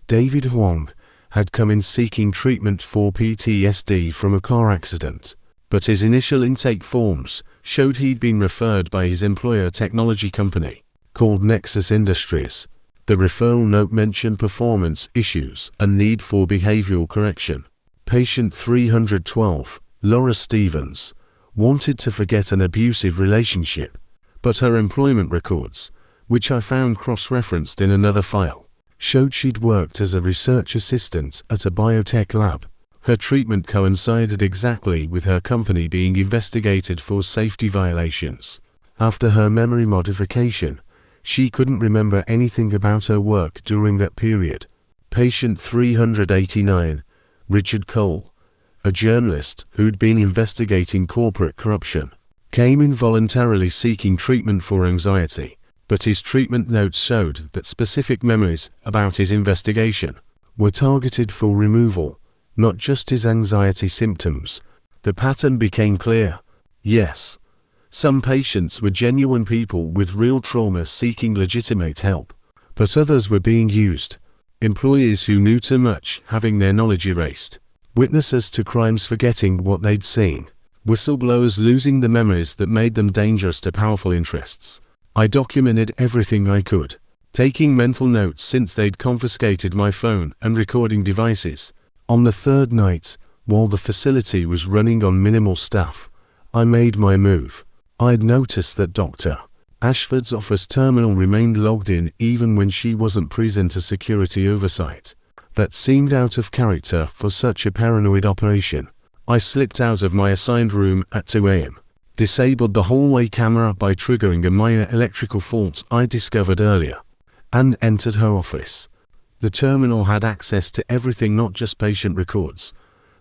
David Huang, had come in seeking treatment for PTSD from a car accident, but his initial intake forms showed he'd been referred by his employer technology company, called Nexus Industries. The referral note mentioned performance issues and need for behavioral correction. Patient 312, Laura Stevens, wanted to forget an abusive relationship, but her employment records, which I found cross-referenced in another file, showed she'd worked as a research assistant at a biotech lab. Her treatment coincided exactly with her company being investigated for safety violations. After her memory modification, she couldn't remember anything about her work during that period. Patient 389, Richard Cole, a journalist who'd been investigating corporate corruption, came in voluntarily seeking treatment for anxiety, but his treatment notes showed that specific memories about his investigation were targeted for removal, not just his anxiety symptoms. The pattern became clear. Yes, some patients were genuine people with real trauma seeking legitimate help, but others were being used. Employees who knew too much having their knowledge erased. Witnesses to crimes forgetting what they'd seen. Whistleblowers losing the memories that made them dangerous to powerful interests. I documented everything I could, taking mental notes since they'd confiscated my phone and recording devices. On the third night, while the facility was running on minimal staff, I made my move. I'd noticed that Dr. Ashford's office terminal remained logged in even when she wasn't present to security oversight. That seemed out of character for such a paranoid operation. I slipped out of my assigned room at 2 a.m., disabled the hallway camera by triggering a minor electrical fault I discovered earlier, and entered her office. The terminal had access to everything, not just patient records,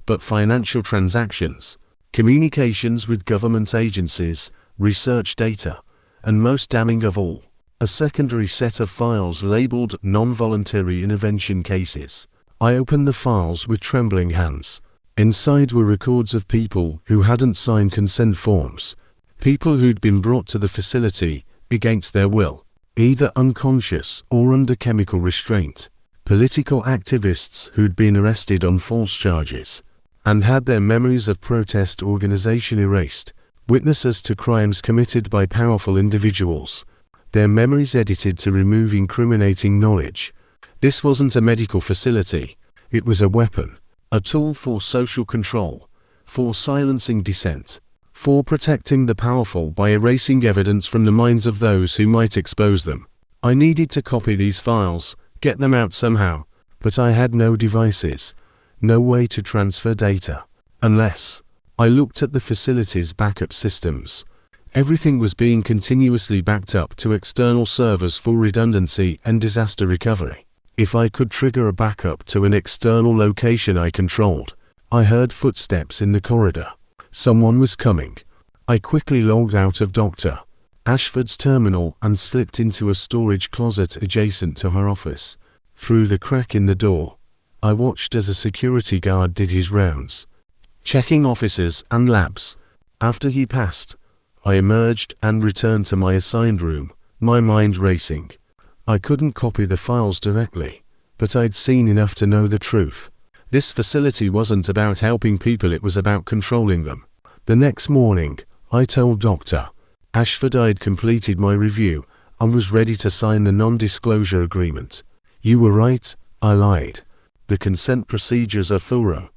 but financial transactions, communications with government agencies, research data, and most damning of all, a secondary set of files labeled non-voluntary intervention cases. I opened the files with trembling hands. Inside were records of people who hadn't signed consent forms, people who'd been brought to the facility against their will, either unconscious or under chemical restraint, political activists who'd been arrested on false charges, and had their memories of protest organization erased, witnesses to crimes committed by powerful individuals, their memories edited to remove incriminating knowledge. This wasn't a medical facility, it was a weapon, a tool for social control, for silencing dissent, for protecting the powerful by erasing evidence from the minds of those who might expose them. I needed to copy these files, get them out somehow, but I had no devices, no way to transfer data, unless I looked at the facility's backup systems. Everything was being continuously backed up to external servers for redundancy and disaster recovery. If I could trigger a backup to an external location I controlled, I heard footsteps in the corridor. Someone was coming. I quickly logged out of Dr. Ashford's terminal and slipped into a storage closet adjacent to her office. Through the crack in the door, I watched as a security guard did his rounds, checking offices and labs. After he passed, I emerged and returned to my assigned room, my mind racing. I couldn't copy the files directly, but I'd seen enough to know the truth. This facility wasn't about helping people, it was about controlling them. The next morning, I told Dr. Ashford I'd completed my review and was ready to sign the non-disclosure agreement. You were right, I lied. The consent procedures are thorough,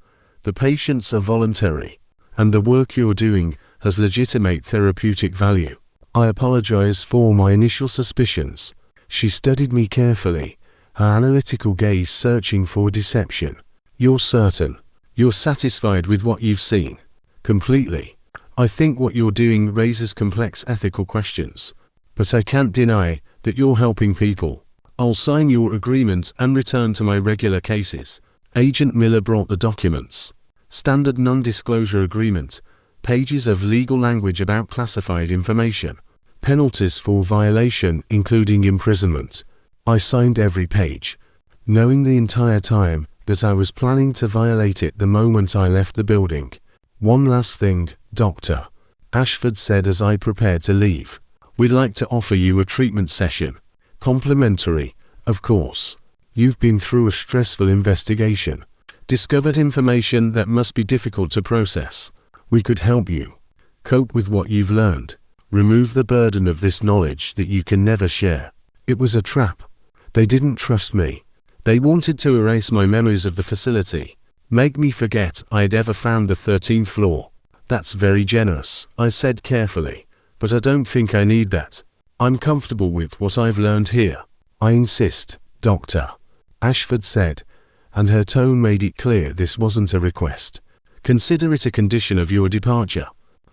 the patients are voluntary, and the work you're doing has legitimate therapeutic value. I apologize for my initial suspicions. She studied me carefully, her analytical gaze searching for deception. You're certain? You're satisfied with what you've seen? Completely. I think what you're doing raises complex ethical questions, but I can't deny that you're helping people. I'll sign your agreement and return to my regular cases. Agent Miller brought the documents. Standard non-disclosure agreement, pages of legal language about classified information, penalties for violation including imprisonment. I signed every page, knowing the entire time that I was planning to violate it the moment I left the building. One last thing, Dr. Ashford said as I prepared to leave. We'd like to offer you a treatment session. Complimentary, of course. You've been through a stressful investigation. Discovered information that must be difficult to process. We could help you. Cope with what you've learned. Remove the burden of this knowledge that you can never share. It was a trap. They didn't trust me. They wanted to erase my memories of the facility. Make me forget I'd ever found the 13th floor. That's very generous, I said carefully. But I don't think I need that. I'm comfortable with what I've learned here. I insist, Doctor, Ashford said, and her tone made it clear this wasn't a request. Consider it a condition of your departure.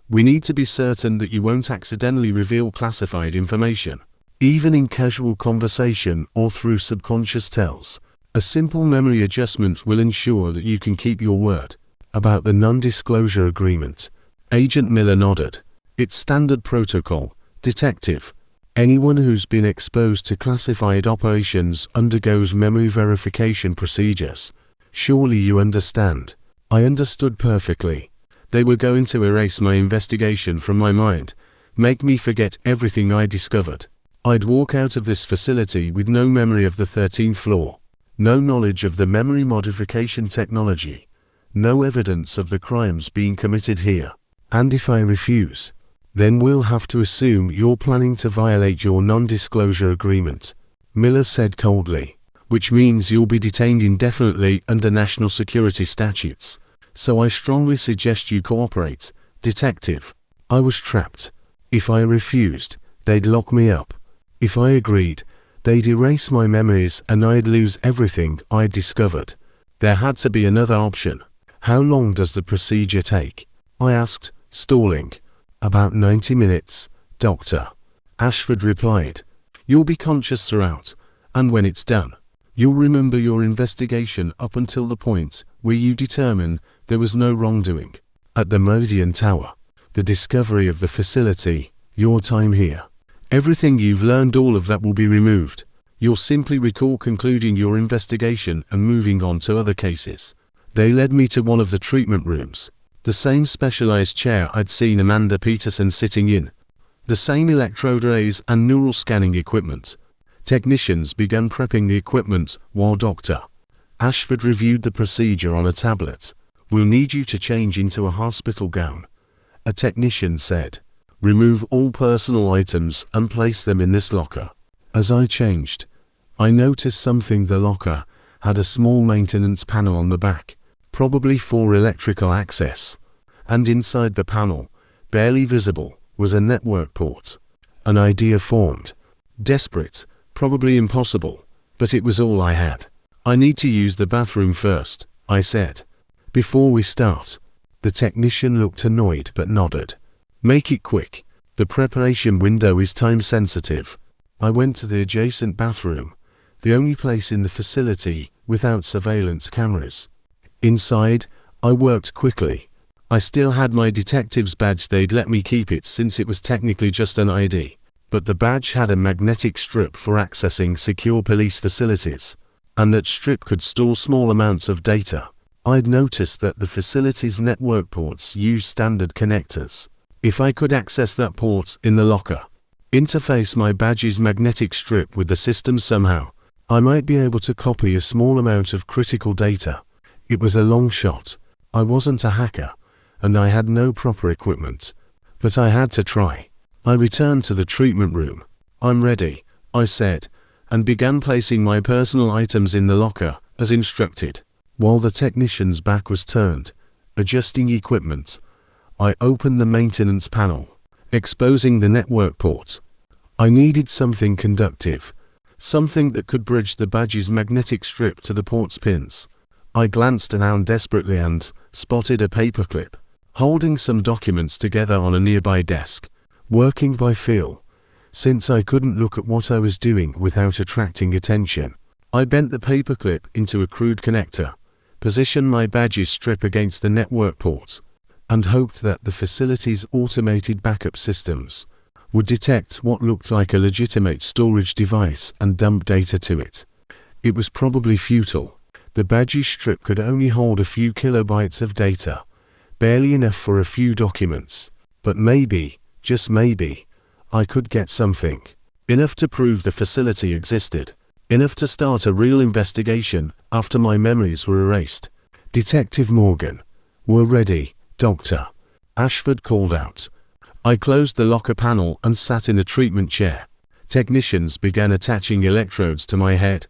We need to be certain that you won't accidentally reveal classified information, even in casual conversation or through subconscious tells. A simple memory adjustment will ensure that you can keep your word. About the non-disclosure agreement, Agent Miller nodded. It's standard protocol, Detective. Anyone who's been exposed to classified operations undergoes memory verification procedures. Surely you understand. I understood perfectly. They were going to erase my investigation from my mind, make me forget everything I discovered. I'd walk out of this facility with no memory of the 13th floor, no knowledge of the memory modification technology, no evidence of the crimes being committed here. And if I refuse, then we'll have to assume you're planning to violate your non-disclosure agreement, Miller said coldly, which means you'll be detained indefinitely under national security statutes. So I strongly suggest you cooperate, Detective. I was trapped. If I refused, they'd lock me up. If I agreed, they'd erase my memories and I'd lose everything I'd discovered. There had to be another option. How long does the procedure take? I asked, stalling. About 90 minutes, Doctor, Ashford replied. You'll be conscious throughout, and when it's done, you'll remember your investigation up until the point where you determine there was no wrongdoing. At the Meridian Tower, the discovery of the facility, your time here. Everything you've learned, all of that will be removed. You'll simply recall concluding your investigation and moving on to other cases. They led me to one of the treatment rooms. The same specialized chair I'd seen Amanda Peterson sitting in. The same electrode arrays and neural scanning equipment. Technicians began prepping the equipment while Dr. Ashford reviewed the procedure on a tablet. We'll need you to change into a hospital gown, a technician said. Remove all personal items and place them in this locker. As I changed, I noticed something. The locker had a small maintenance panel on the back, probably for electrical access. And inside the panel, barely visible, was a network port. An idea formed. Desperate, probably impossible, but it was all I had. I need to use the bathroom first, I said. Before we start. The technician looked annoyed but nodded. Make it quick. The preparation window is time sensitive. I went to the adjacent bathroom, the only place in the facility without surveillance cameras. Inside, I worked quickly. I still had my detective's badge. They'd let me keep it since it was technically just an ID. But the badge had a magnetic strip for accessing secure police facilities, and that strip could store small amounts of data. I'd noticed that the facility's network ports use standard connectors. If I could access that port in the locker, interface my badge's magnetic strip with the system somehow, I might be able to copy a small amount of critical data. It was a long shot. I wasn't a hacker, and I had no proper equipment. But I had to try. I returned to the treatment room. I'm ready, I said, and began placing my personal items in the locker, as instructed. While the technician's back was turned, adjusting equipment, I opened the maintenance panel, exposing the network port. I needed something conductive, something that could bridge the badge's magnetic strip to the port's pins. I glanced around desperately and spotted a paperclip, holding some documents together on a nearby desk, working by feel. Since I couldn't look at what I was doing without attracting attention, I bent the paperclip into a crude connector, positioned my badge's strip against the network port, and hoped that the facility's automated backup systems would detect what looked like a legitimate storage device and dump data to it. It was probably futile. The badge's strip could only hold a few kilobytes of data, barely enough for a few documents. But maybe, just maybe, I could get something. Enough to prove the facility existed. Enough to start a real investigation after my memories were erased. "Detective Morgan, we're ready, Doctor," Ashford called out. I closed the locker panel and sat in a treatment chair. Technicians began attaching electrodes to my head,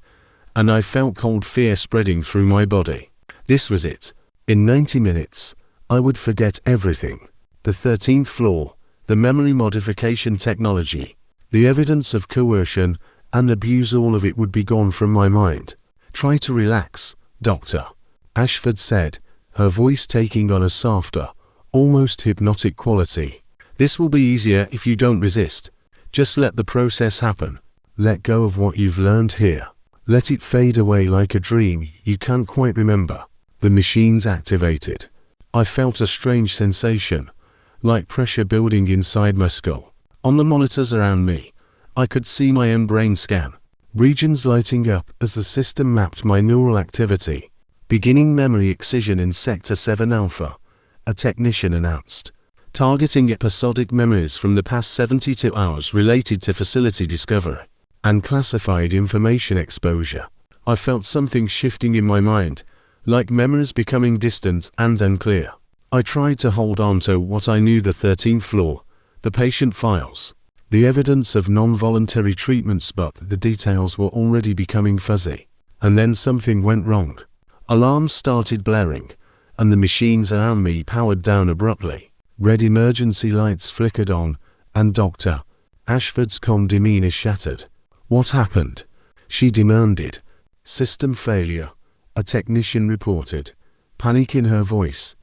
and I felt cold fear spreading through my body. This was it. In 90 minutes, I would forget everything. The 13th floor, the memory modification technology, the evidence of coercion and abuse, all of it would be gone from my mind. "Try to relax, Doctor," Ashford said, her voice taking on a softer, almost hypnotic quality. "This will be easier if you don't resist. Just let the process happen. Let go of what you've learned here. Let it fade away like a dream you can't quite remember." The machines activated. I felt a strange sensation, like pressure building inside my skull. On the monitors around me, I could see my own brain scan, regions lighting up as the system mapped my neural activity. "Beginning memory excision in Sector 7 Alpha," a technician announced, targeting episodic memories from the past 72 hours related to facility discovery and classified information exposure. I felt something shifting in my mind, like memories becoming distant and unclear. I tried to hold on to what I knew: the 13th floor, the patient files, the evidence of non-voluntary treatments, but the details were already becoming fuzzy. And then something went wrong. Alarms started blaring, and the machines around me powered down abruptly. Red emergency lights flickered on, and Dr. Ashford's calm demeanor shattered. "What happened?" she demanded. "System failure," a technician reported, panic in her voice.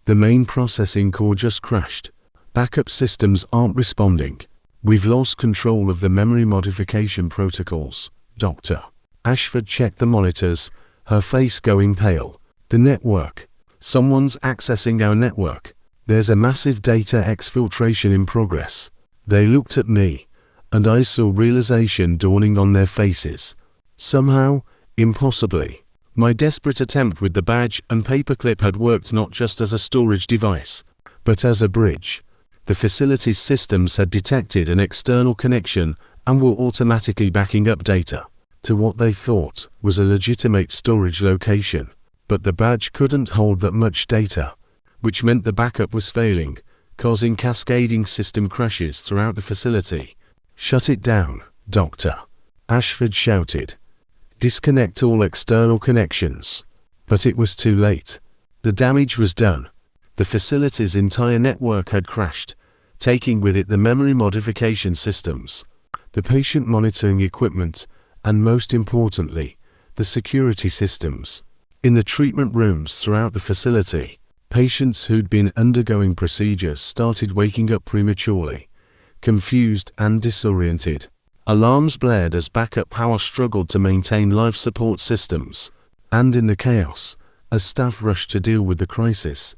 "The main processing core just crashed. Backup systems aren't responding. We've lost control of the memory modification protocols, Doctor." Ashford checked the monitors, her face going pale. "The network. Someone's accessing our network. There's a massive data exfiltration in progress." They looked at me, and I saw realization dawning on their faces. Somehow, impossibly, my desperate attempt with the badge and paperclip had worked, not just as a storage device, but as a bridge. The facility's systems had detected an external connection and were automatically backing up data to what they thought was a legitimate storage location. But the badge couldn't hold that much data, which meant the backup was failing, causing cascading system crashes throughout the facility. "Shut it down, Doctor," Ashford shouted. "Disconnect all external connections." But it was too late. The damage was done. The facility's entire network had crashed, taking with it the memory modification systems, the patient monitoring equipment, and most importantly, the security systems. In the treatment rooms throughout the facility, patients who'd been undergoing procedures started waking up prematurely, confused and disoriented. Alarms blared as backup power struggled to maintain life support systems. And in the chaos, as staff rushed to deal with the crisis,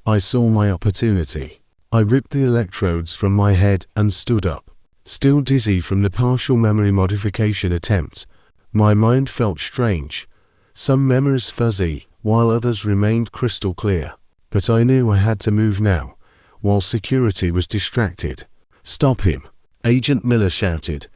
I saw my opportunity. I ripped the electrodes from my head and stood up. Still dizzy from the partial memory modification attempt, my mind felt strange. Some memories fuzzy, while others remained crystal clear. But I knew I had to move now, while security was distracted. "Stop him," Agent Miller shouted,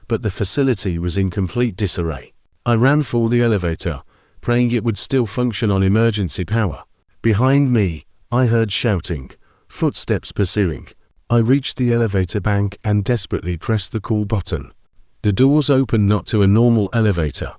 but the facility was in complete disarray. I ran for the elevator, praying it would still function on emergency power. Behind me, I heard shouting, footsteps pursuing. I reached the elevator bank and desperately pressed the call button. The doors opened, not to a normal elevator,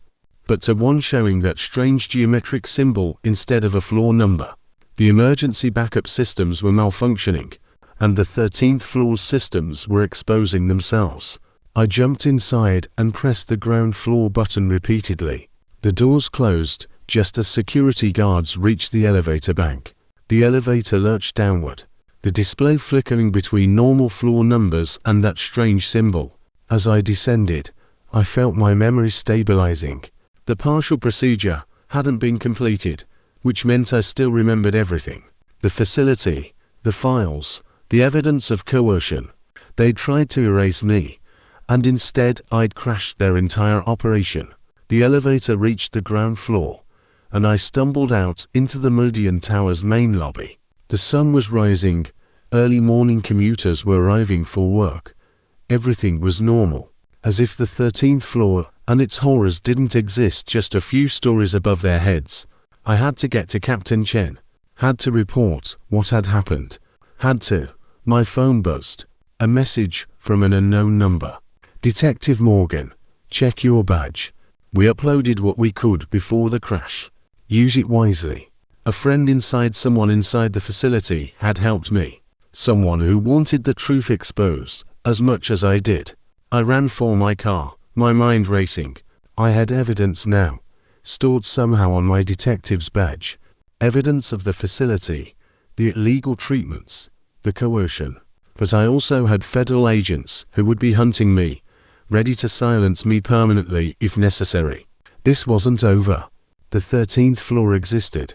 but to one showing that strange geometric symbol instead of a floor number. The emergency backup systems were malfunctioning, and the 13th floor's systems were exposing themselves. I jumped inside and pressed the ground floor button repeatedly. The doors closed just as security guards reached the elevator bank. The elevator lurched downward, the display flickering between normal floor numbers and that strange symbol. As I descended, I felt my memory stabilizing. The partial procedure hadn't been completed, which meant I still remembered everything. The facility, the files, the evidence of coercion. They tried to erase me, and instead I'd crashed their entire operation. The elevator reached the ground floor, and I stumbled out into the Meridian Tower's main lobby. The sun was rising, early morning commuters were arriving for work. Everything was normal. As if the 13th floor and its horrors didn't exist just a few stories above their heads. I had to get to Captain Chen. Had to report what had happened. Had to. My phone buzzed. A message from an unknown number. Detective Morgan, check your badge. We uploaded what we could before the crash. Use it wisely. A friend someone inside the facility had helped me. Someone who wanted the truth exposed as much as I did. I ran for my car, my mind racing. I had evidence now, stored somehow on my detective's badge. Evidence of the facility, the illegal treatments, the coercion. But I also had federal agents who would be hunting me, ready to silence me permanently if necessary. This wasn't over. The 13th floor existed,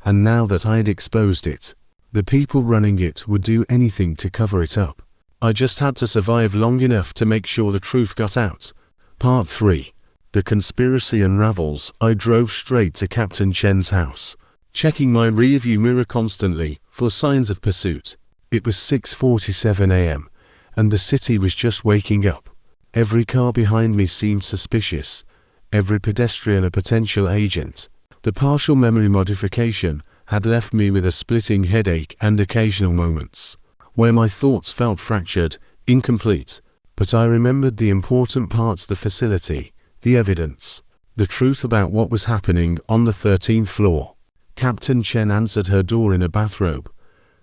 and now that I had exposed it, the people running it would do anything to cover it up. I just had to survive long enough to make sure the truth got out. Part 3. The conspiracy unravels. I drove straight to Captain Chen's house, checking my rearview mirror constantly for signs of pursuit. It was 6:47 a.m., and the city was just waking up. Every car behind me seemed suspicious, every pedestrian a potential agent. The partial memory modification had left me with a splitting headache and occasional moments where my thoughts felt fractured, incomplete. But I remembered the important parts: the facility, the evidence, the truth about what was happening on the 13th floor. Captain Chen answered her door in a bathrobe,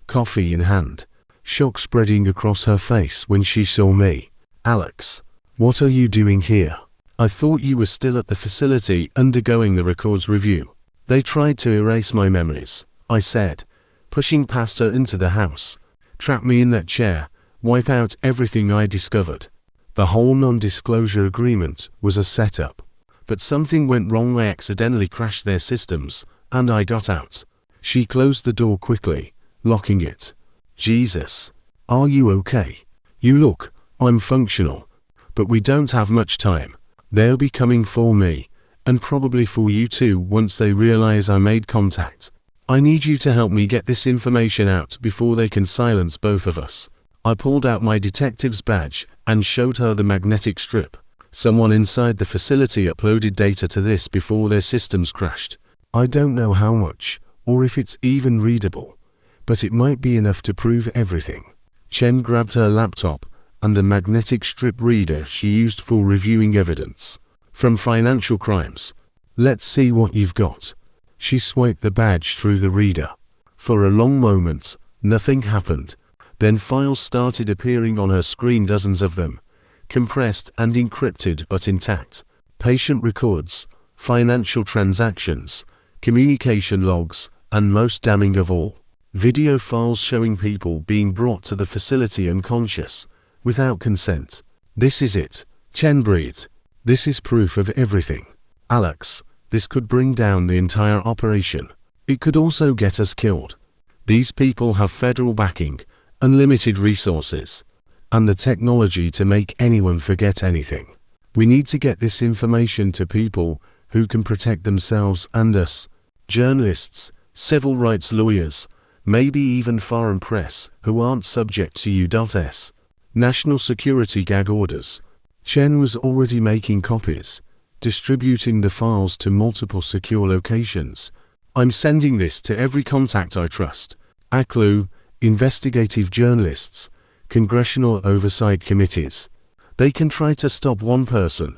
coffee in hand, shock spreading across her face when she saw me. Alex, what are you doing here? I thought you were still at the facility undergoing the records review. They tried to erase my memories, I said, pushing past her into the house. Trap me in that chair, wipe out everything I discovered. The whole non-disclosure agreement was a setup. But something went wrong. I accidentally crashed their systems, and I got out. She closed the door quickly, locking it. Jesus. Are you okay? You look, I'm functional. But we don't have much time. They'll be coming for me, and probably for you too once they realize I made contact. I need you to help me get this information out before they can silence both of us. I pulled out my detective's badge and showed her the magnetic strip. Someone inside the facility uploaded data to this before their systems crashed. I don't know how much, or if it's even readable, but it might be enough to prove everything. Chen grabbed her laptop and a magnetic strip reader she used for reviewing evidence from financial crimes. Let's see what you've got. She swiped the badge through the reader. For a long moment, nothing happened. Then files started appearing on her screen, dozens of them, compressed and encrypted but intact. Patient records, financial transactions, communication logs, and most damning of all, video files showing people being brought to the facility unconscious, without consent. This is it, Chen breathed. This is proof of everything. Alex, this could bring down the entire operation. It could also get us killed. These people have federal backing, unlimited resources, and the technology to make anyone forget anything. We need to get this information to people who can protect themselves and us. Journalists, civil rights lawyers, maybe even foreign press who aren't subject to U.S. national security gag orders. Chen was already making copies, distributing the files to multiple secure locations. I'm sending this to every contact I trust. ACLU, investigative journalists, congressional oversight committees. They can try to stop one person,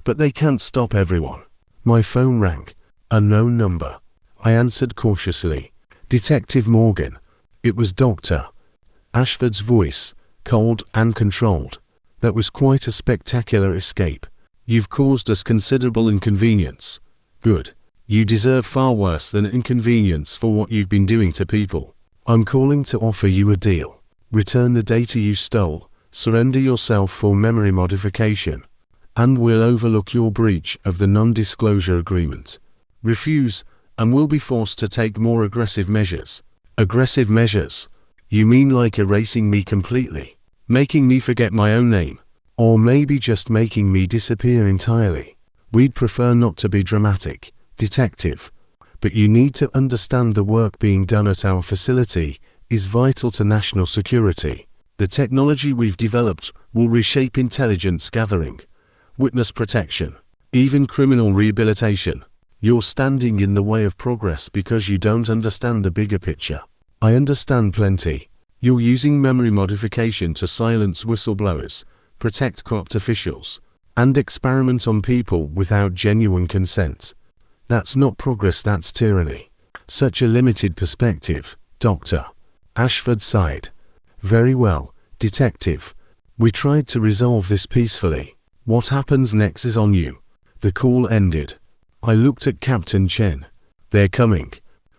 but they can't stop everyone. My phone rang. Unknown number. I answered cautiously. Detective Morgan. It was Dr. Ashford's voice, cold and controlled. That was quite a spectacular escape. You've caused us considerable inconvenience. Good. You deserve far worse than inconvenience for what you've been doing to people. I'm calling to offer you a deal. Return the data you stole, surrender yourself for memory modification, and we'll overlook your breach of the non-disclosure agreement. Refuse, and we'll be forced to take more aggressive measures. Aggressive measures? You mean like erasing me completely? Making me forget my own name? Or maybe just making me disappear entirely? We'd prefer not to be dramatic, detective. But you need to understand the work being done at our facility is vital to national security. The technology we've developed will reshape intelligence gathering, witness protection, even criminal rehabilitation. You're standing in the way of progress because you don't understand the bigger picture. I understand plenty. You're using memory modification to silence whistleblowers, protect corrupt officials, and experiment on people without genuine consent. That's not progress, that's tyranny. Such a limited perspective, Dr. Ashford sighed. Very well, Detective. We tried to resolve this peacefully. What happens next is on you. The call ended. I looked at Captain Chen. They're coming.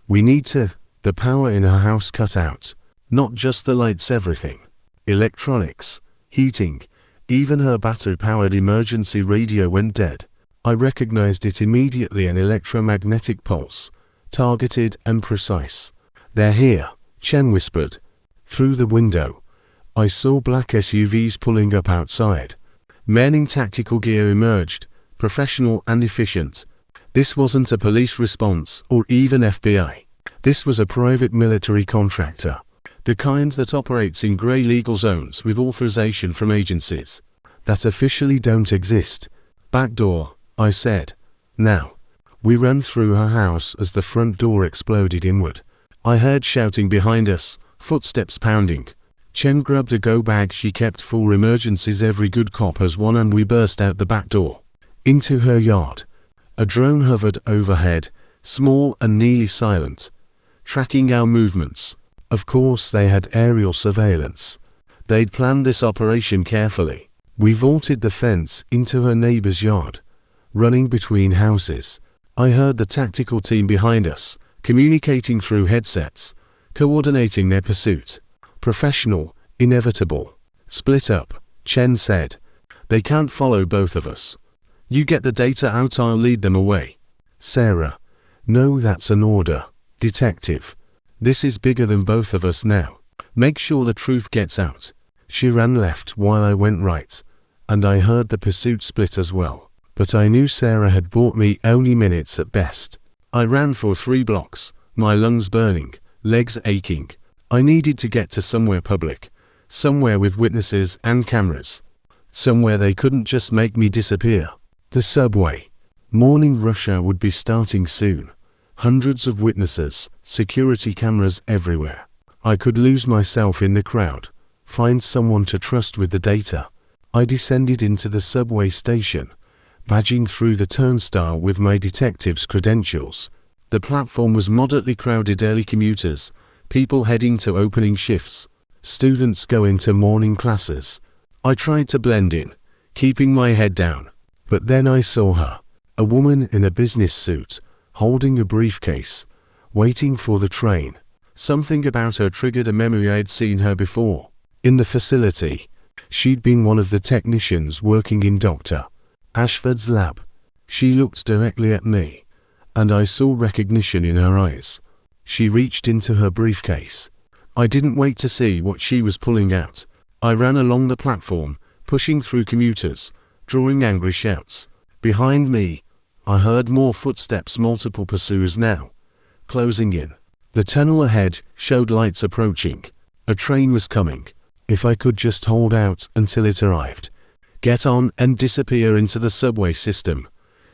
We need the power in her house cut out. Not just the lights, everything. Electronics, heating, even her battery-powered emergency radio went dead. I recognized it immediately, an electromagnetic pulse, targeted and precise. They're here, Chen whispered. Through the window, I saw black SUVs pulling up outside. Men in tactical gear emerged, professional and efficient. This wasn't a police response or even FBI. This was a private military contractor. The kind that operates in grey legal zones with authorization from agencies that officially don't exist. Back door, I said. Now. We ran through her house as the front door exploded inward. I heard shouting behind us, footsteps pounding. Chen grabbed a go bag she kept for emergencies. Every good cop has one, and we burst out the back door. Into her yard. A drone hovered overhead, small and nearly silent, tracking our movements. Of course they had aerial surveillance. They'd planned this operation carefully. We vaulted the fence into her neighbor's yard, running between houses. I heard the tactical team behind us, communicating through headsets, coordinating their pursuit. Professional, inevitable. Split up, Chen said. They can't follow both of us. You get the data out, I'll lead them away. Sarah. No, that's an order. Detective. This is bigger than both of us now. Make sure the truth gets out. She ran left while I went right, and I heard the pursuit split as well. But I knew Sarah had bought me only minutes at best. I ran for 3 blocks, my lungs burning, legs aching. I needed to get to somewhere public, somewhere with witnesses and cameras, somewhere they couldn't just make me disappear. The subway. Morning rush hour would be starting soon. Hundreds of witnesses, security cameras everywhere. I could lose myself in the crowd, find someone to trust with the data. I descended into the subway station, badging through the turnstile with my detective's credentials. The platform was moderately crowded, early commuters, people heading to opening shifts, students going to morning classes. I tried to blend in, keeping my head down. But then I saw her, a woman in a business suit, holding a briefcase, waiting for the train. Something about her triggered a memory. I'd seen her before. In the facility. She'd been one of the technicians working in Dr. Ashford's lab. She looked directly at me, and I saw recognition in her eyes. She reached into her briefcase. I didn't wait to see what she was pulling out. I ran along the platform, pushing through commuters, drawing angry shouts. Behind me, I heard more footsteps, multiple pursuers now, closing in. The tunnel ahead showed lights approaching. A train was coming. If I could just hold out until it arrived. Get on and disappear into the subway system.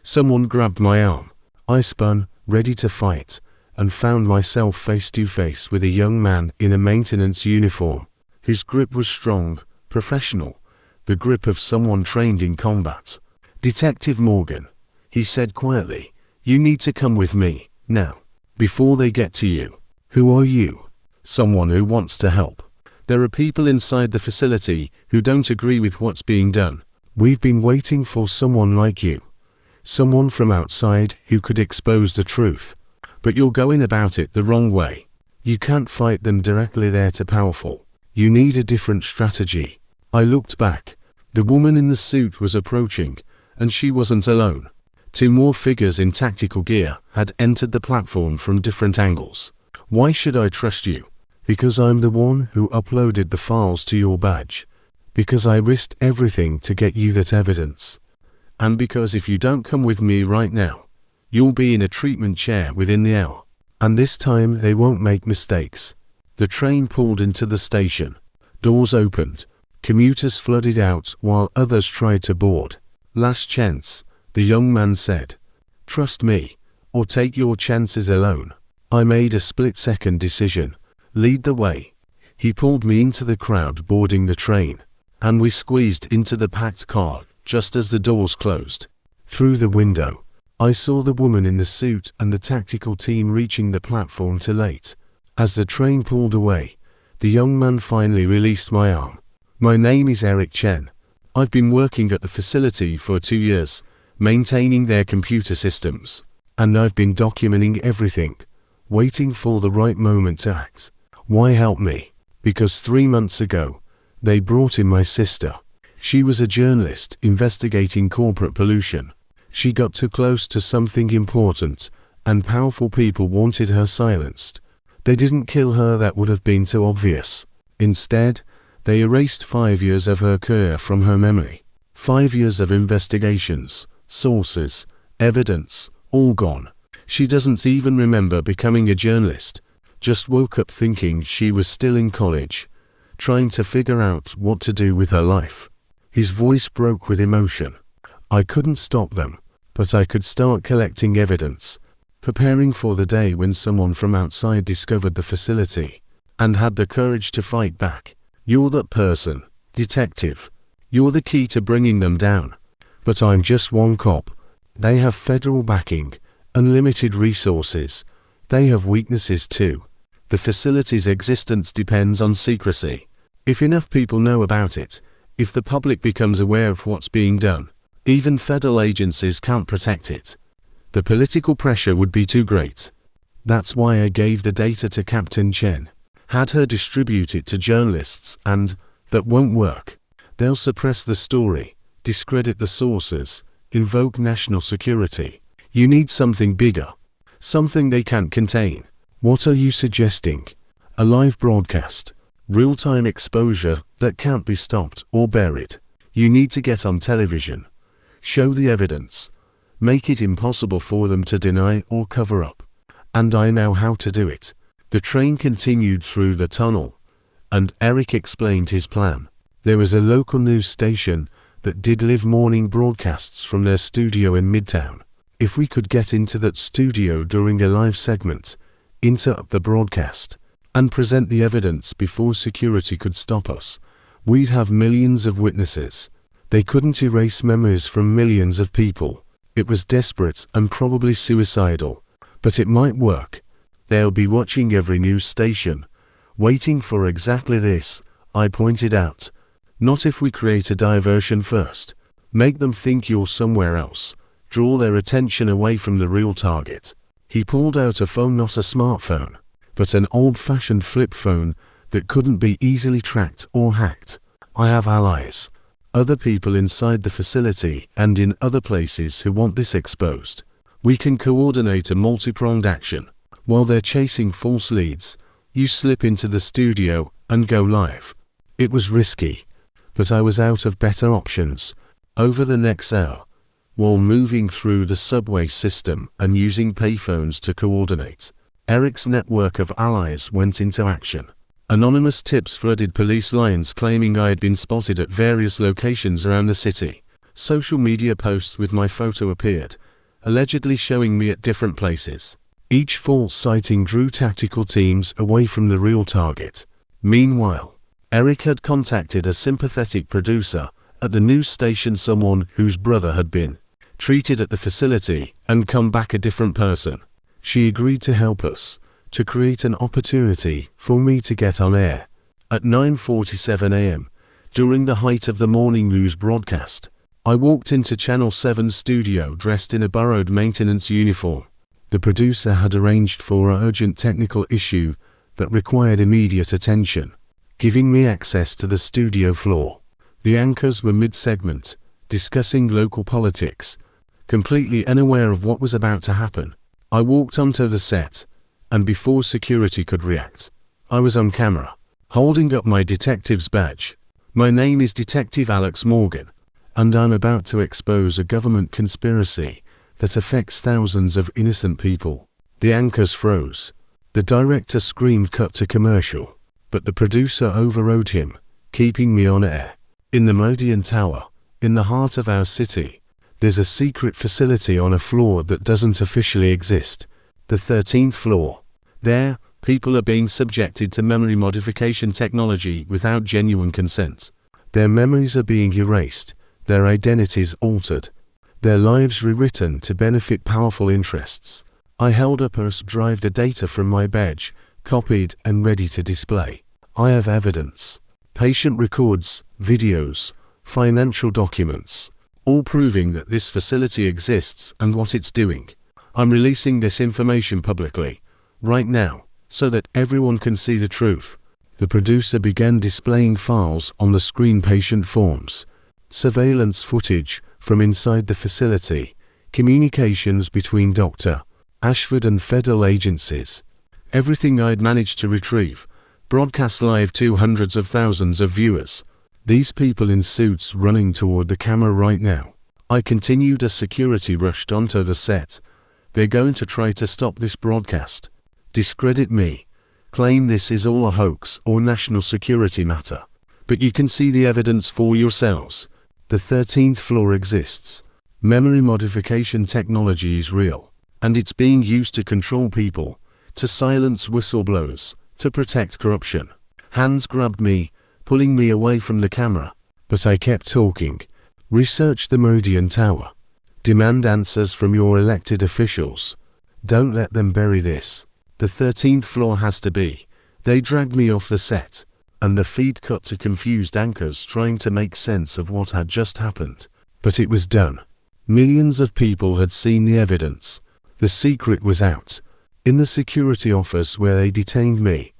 Someone grabbed my arm. I spun, ready to fight, and found myself face to face with a young man in a maintenance uniform. His grip was strong, professional, the grip of someone trained in combat. Detective Morgan, he said quietly, you need to come with me, now, before they get to you. Who are you? Someone who wants to help. There are people inside the facility who don't agree with what's being done. We've been waiting for someone like you. Someone from outside who could expose the truth. But you're going about it the wrong way. You can't fight them directly, they're too powerful. You need a different strategy. I looked back. The woman in the suit was approaching, and she wasn't alone. 2 more figures in tactical gear had entered the platform from different angles. Why should I trust you? Because I'm the one who uploaded the files to your badge. Because I risked everything to get you that evidence. And because if you don't come with me right now, you'll be in a treatment chair within the hour. And this time they won't make mistakes. The train pulled into the station. Doors opened. Commuters flooded out while others tried to board. Last chance, the young man said. Trust me, or take your chances alone. I made a split-second decision. Lead the way. He pulled me into the crowd boarding the train, and we squeezed into the packed car just as the doors closed. Through the window, I saw the woman in the suit and the tactical team reaching the platform too late. As the train pulled away, the young man finally released my arm. My name is Eric Chen. I've been working at the facility for 2 years, maintaining their computer systems, and I've been documenting everything, waiting for the right moment to act. Why help me? Because 3 months ago, they brought in my sister. She was a journalist investigating corporate pollution. She got too close to something important, and powerful people wanted her silenced. They didn't kill her, that would have been too obvious. Instead, they erased 5 years of her career from her memory. 5 years of investigations, sources, evidence, all gone. She doesn't even remember becoming a journalist. Just woke up thinking she was still in college, trying to figure out what to do with her life. His voice broke with emotion. I couldn't stop them, but I could start collecting evidence, preparing for the day when someone from outside discovered the facility and had the courage to fight back. You're that person, detective. You're the key to bringing them down. But I'm just one cop. They have federal backing, unlimited resources. They have weaknesses too. The facility's existence depends on secrecy. If enough people know about it, if the public becomes aware of what's being done, even federal agencies can't protect it. The political pressure would be too great. That's why I gave the data to Captain Chen. Had her distribute it to journalists, and that won't work. They'll suppress the story, discredit the sources, invoke national security. You need something bigger, something they can't contain. What are you suggesting? A live broadcast, real-time exposure that can't be stopped or buried. You need to get on television, show the evidence, make it impossible for them to deny or cover up. And I know how to do it. The train continued through the tunnel, and Eric explained his plan. There was a local news station that did live morning broadcasts from their studio in Midtown. If we could get into that studio during a live segment, interrupt the broadcast, and present the evidence before security could stop us, we'd have millions of witnesses. They couldn't erase memories from millions of people. It was desperate and probably suicidal, but it might work. They'll be watching every news station, waiting for exactly this, I pointed out. Not if we create a diversion first. Make them think you're somewhere else. Draw their attention away from the real target. He pulled out a phone, not a smartphone, but an old-fashioned flip phone that couldn't be easily tracked or hacked. I have allies. Other people inside the facility and in other places who want this exposed. We can coordinate a multi-pronged action. While they're chasing false leads, you slip into the studio and go live. It was risky, but I was out of better options. Over the next hour, while moving through the subway system and using payphones to coordinate, Eric's network of allies went into action. Anonymous tips flooded police lines claiming I had been spotted at various locations around the city. Social media posts with my photo appeared, allegedly showing me at different places. Each false sighting drew tactical teams away from the real target. Meanwhile, Eric had contacted a sympathetic producer at the news station, someone whose brother had been treated at the facility and come back a different person. She agreed to help us, to create an opportunity for me to get on air. At 9:47 a.m., during the height of the morning news broadcast, I walked into Channel 7's studio dressed in a borrowed maintenance uniform. The producer had arranged for an urgent technical issue that required immediate attention, giving me access to the studio floor. The anchors were mid-segment, discussing local politics, completely unaware of what was about to happen. I walked onto the set, and before security could react, I was on camera, holding up my detective's badge. My name is Detective Alex Morgan, and I'm about to expose a government conspiracy that affects thousands of innocent people. The anchors froze. The director screamed cut to commercial, but the producer overrode him, keeping me on air. In the Modian Tower, in the heart of our city, There's a secret facility on a floor that doesn't officially exist. The 13th floor. There, people are being subjected to memory modification technology without genuine consent. Their memories are being erased, their identities altered, their lives rewritten to benefit powerful interests. I held up a drive the data from my badge, copied and ready to display. I have evidence. Patient records, videos, financial documents, all proving that this facility exists and what it's doing. I'm releasing this information publicly, right now, so that everyone can see the truth. The producer began displaying files on the screen: patient forms, surveillance footage from inside the facility, communications between Dr. Ashford and federal agencies. Everything I'd managed to retrieve, broadcast live to hundreds of thousands of viewers. These people in suits running toward the camera right now. I continued as security rushed onto the set. They're going to try to stop this broadcast, discredit me, claim this is all a hoax or national security matter. But you can see the evidence for yourselves. The 13th floor exists. Memory modification technology is real, and it's being used to control people, to silence whistleblowers, to protect corruption. Hands grabbed me, pulling me away from the camera, but I kept talking. Research the Meridian Tower. Demand answers from your elected officials. Don't let them bury this. The 13th floor has to be. They dragged me off the set, and the feed cut to confused anchors trying to make sense of what had just happened. But it was done. Millions of people had seen the evidence. The secret was out. In the security office where they detained me,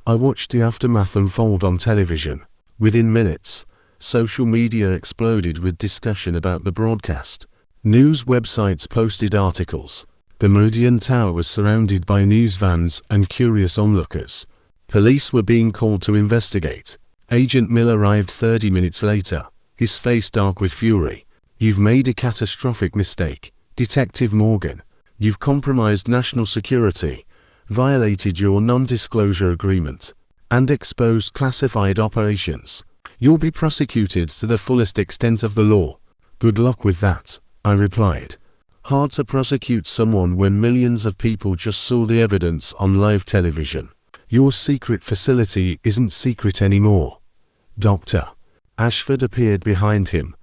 I watched the aftermath unfold on television. Within minutes, social media exploded with discussion about the broadcast. News websites posted articles. The Meridian Tower was surrounded by news vans and curious onlookers. Police were being called to investigate. Agent Miller arrived 30 minutes later, his face dark with fury. "You've made a catastrophic mistake, Detective Morgan. You've compromised national security, violated your non-disclosure agreement, and exposed classified operations. You'll be prosecuted to the fullest extent of the law." "Good luck with that," I replied. Hard to prosecute someone when millions of people just saw the evidence on live television. "Your secret facility isn't secret anymore." Dr. Ashford appeared behind him,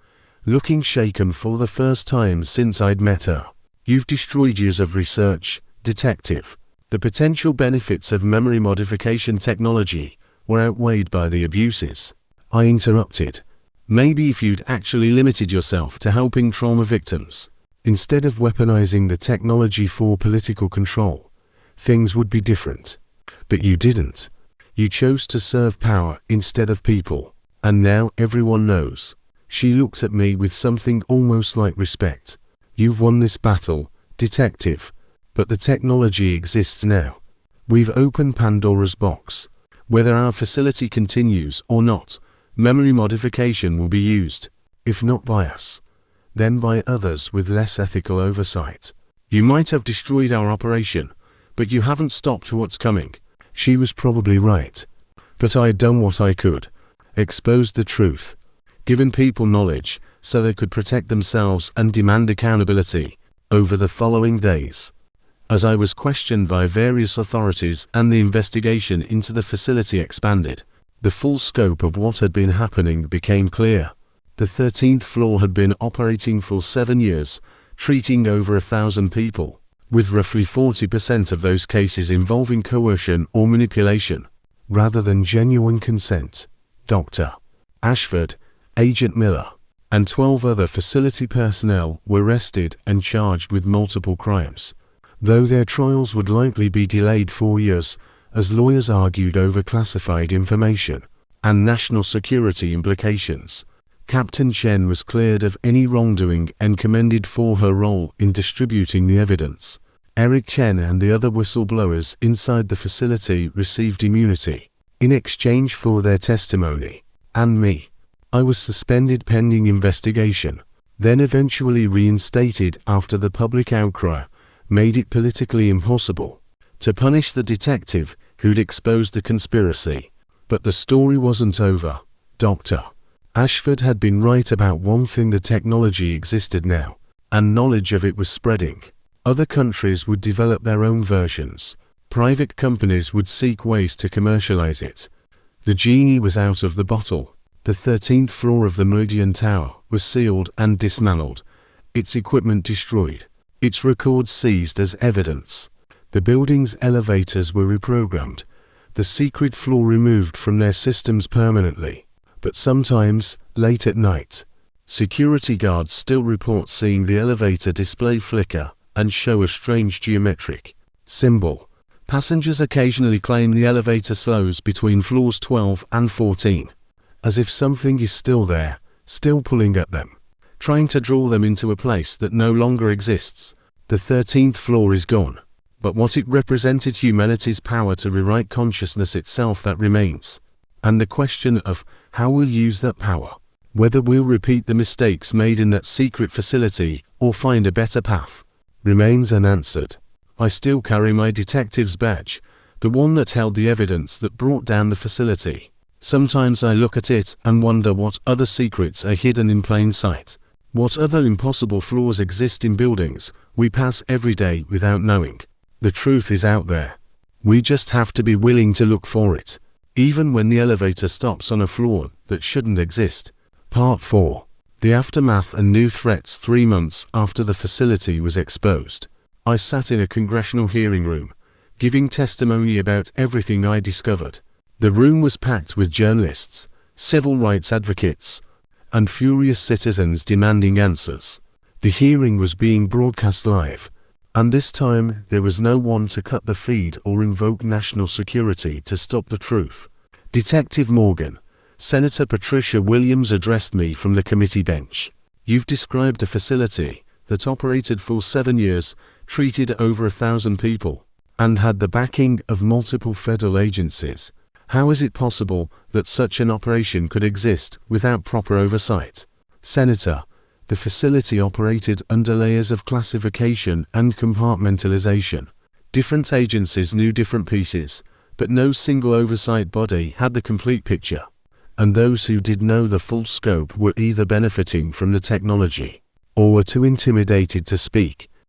looking shaken for the first time since I'd met her. "You've destroyed years of research, Detective. The potential benefits of memory modification technology were outweighed by the abuses." I interrupted. "Maybe if you'd actually limited yourself to helping trauma victims, instead of weaponizing the technology for political control, things would be different. But you didn't. You chose to serve power instead of people. And now everyone knows." She looked at me with something almost like respect. "You've won this battle, Detective. But the technology exists now. We've opened Pandora's box. Whether our facility continues or not, memory modification will be used. If not by us, then by others with less ethical oversight. You might have destroyed our operation, but you haven't stopped what's coming." She was probably right. But I had done what I could. Exposed the truth. Given people knowledge so they could protect themselves and demand accountability. Over the following days, as I was questioned by various authorities and the investigation into the facility expanded, the full scope of what had been happening became clear. The 13th floor had been operating for 7 years, treating over 1,000 people, with roughly 40% of those cases involving coercion or manipulation, rather than genuine consent. Dr. Ashford, Agent Miller, and 12 other facility personnel were arrested and charged with multiple crimes, though their trials would likely be delayed 4 years, as lawyers argued over classified information and national security implications. Captain Chen was cleared of any wrongdoing and commended for her role in distributing the evidence. Eric Chen and the other whistleblowers inside the facility received immunity in exchange for their testimony. And me. I was suspended pending investigation, then eventually reinstated after the public outcry made it politically impossible to punish the detective who'd exposed the conspiracy. But the story wasn't over. Dr. Ashford had been right about one thing: the technology existed now. and knowledge of it was spreading. Other countries would develop their own versions. Private companies would seek ways to commercialize it. The genie was out of the bottle. The 13th floor of the Meridian Tower was sealed and dismantled, its equipment destroyed, its records seized as evidence. The building's elevators were reprogrammed, the secret floor removed from their systems permanently. But sometimes, late at night, security guards still report seeing the elevator display flicker and show a strange geometric symbol. Passengers occasionally claim the elevator slows between floors 12 and 14, as if something is still there, still pulling at them, trying to draw them into a place that no longer exists. The 13th floor is gone, but what it represented, humanity's power to rewrite consciousness itself, that remains. And the question of how we'll use that power, whether we'll repeat the mistakes made in that secret facility or find a better path, remains unanswered. I still carry my detective's badge, the one that held the evidence that brought down the facility. Sometimes I look at it and wonder what other secrets are hidden in plain sight. What other impossible flaws exist in buildings we pass every day without knowing. The truth is out there. We just have to be willing to look for it, even when the elevator stops on a floor that shouldn't exist. Part 4. The Aftermath and New Threats. 3 months after the facility was exposed, I sat in a congressional hearing room, giving testimony about everything I discovered. The room was packed with journalists, civil rights advocates, and furious citizens demanding answers. The hearing was being broadcast live, and this time there was no one to cut the feed or invoke national security to stop the truth. Detective Morgan, Senator Patricia Williams addressed me from the committee bench. You've described a facility that operated for 7 years, treated over 1,000 people, and had the backing of multiple federal agencies. How is it possible that such an operation could exist without proper oversight? Senator, the facility operated under layers of classification and compartmentalization. Different agencies knew different pieces, but no single oversight body had the complete picture. And those who did know the full scope were either benefiting from the technology, or were too intimidated to speak.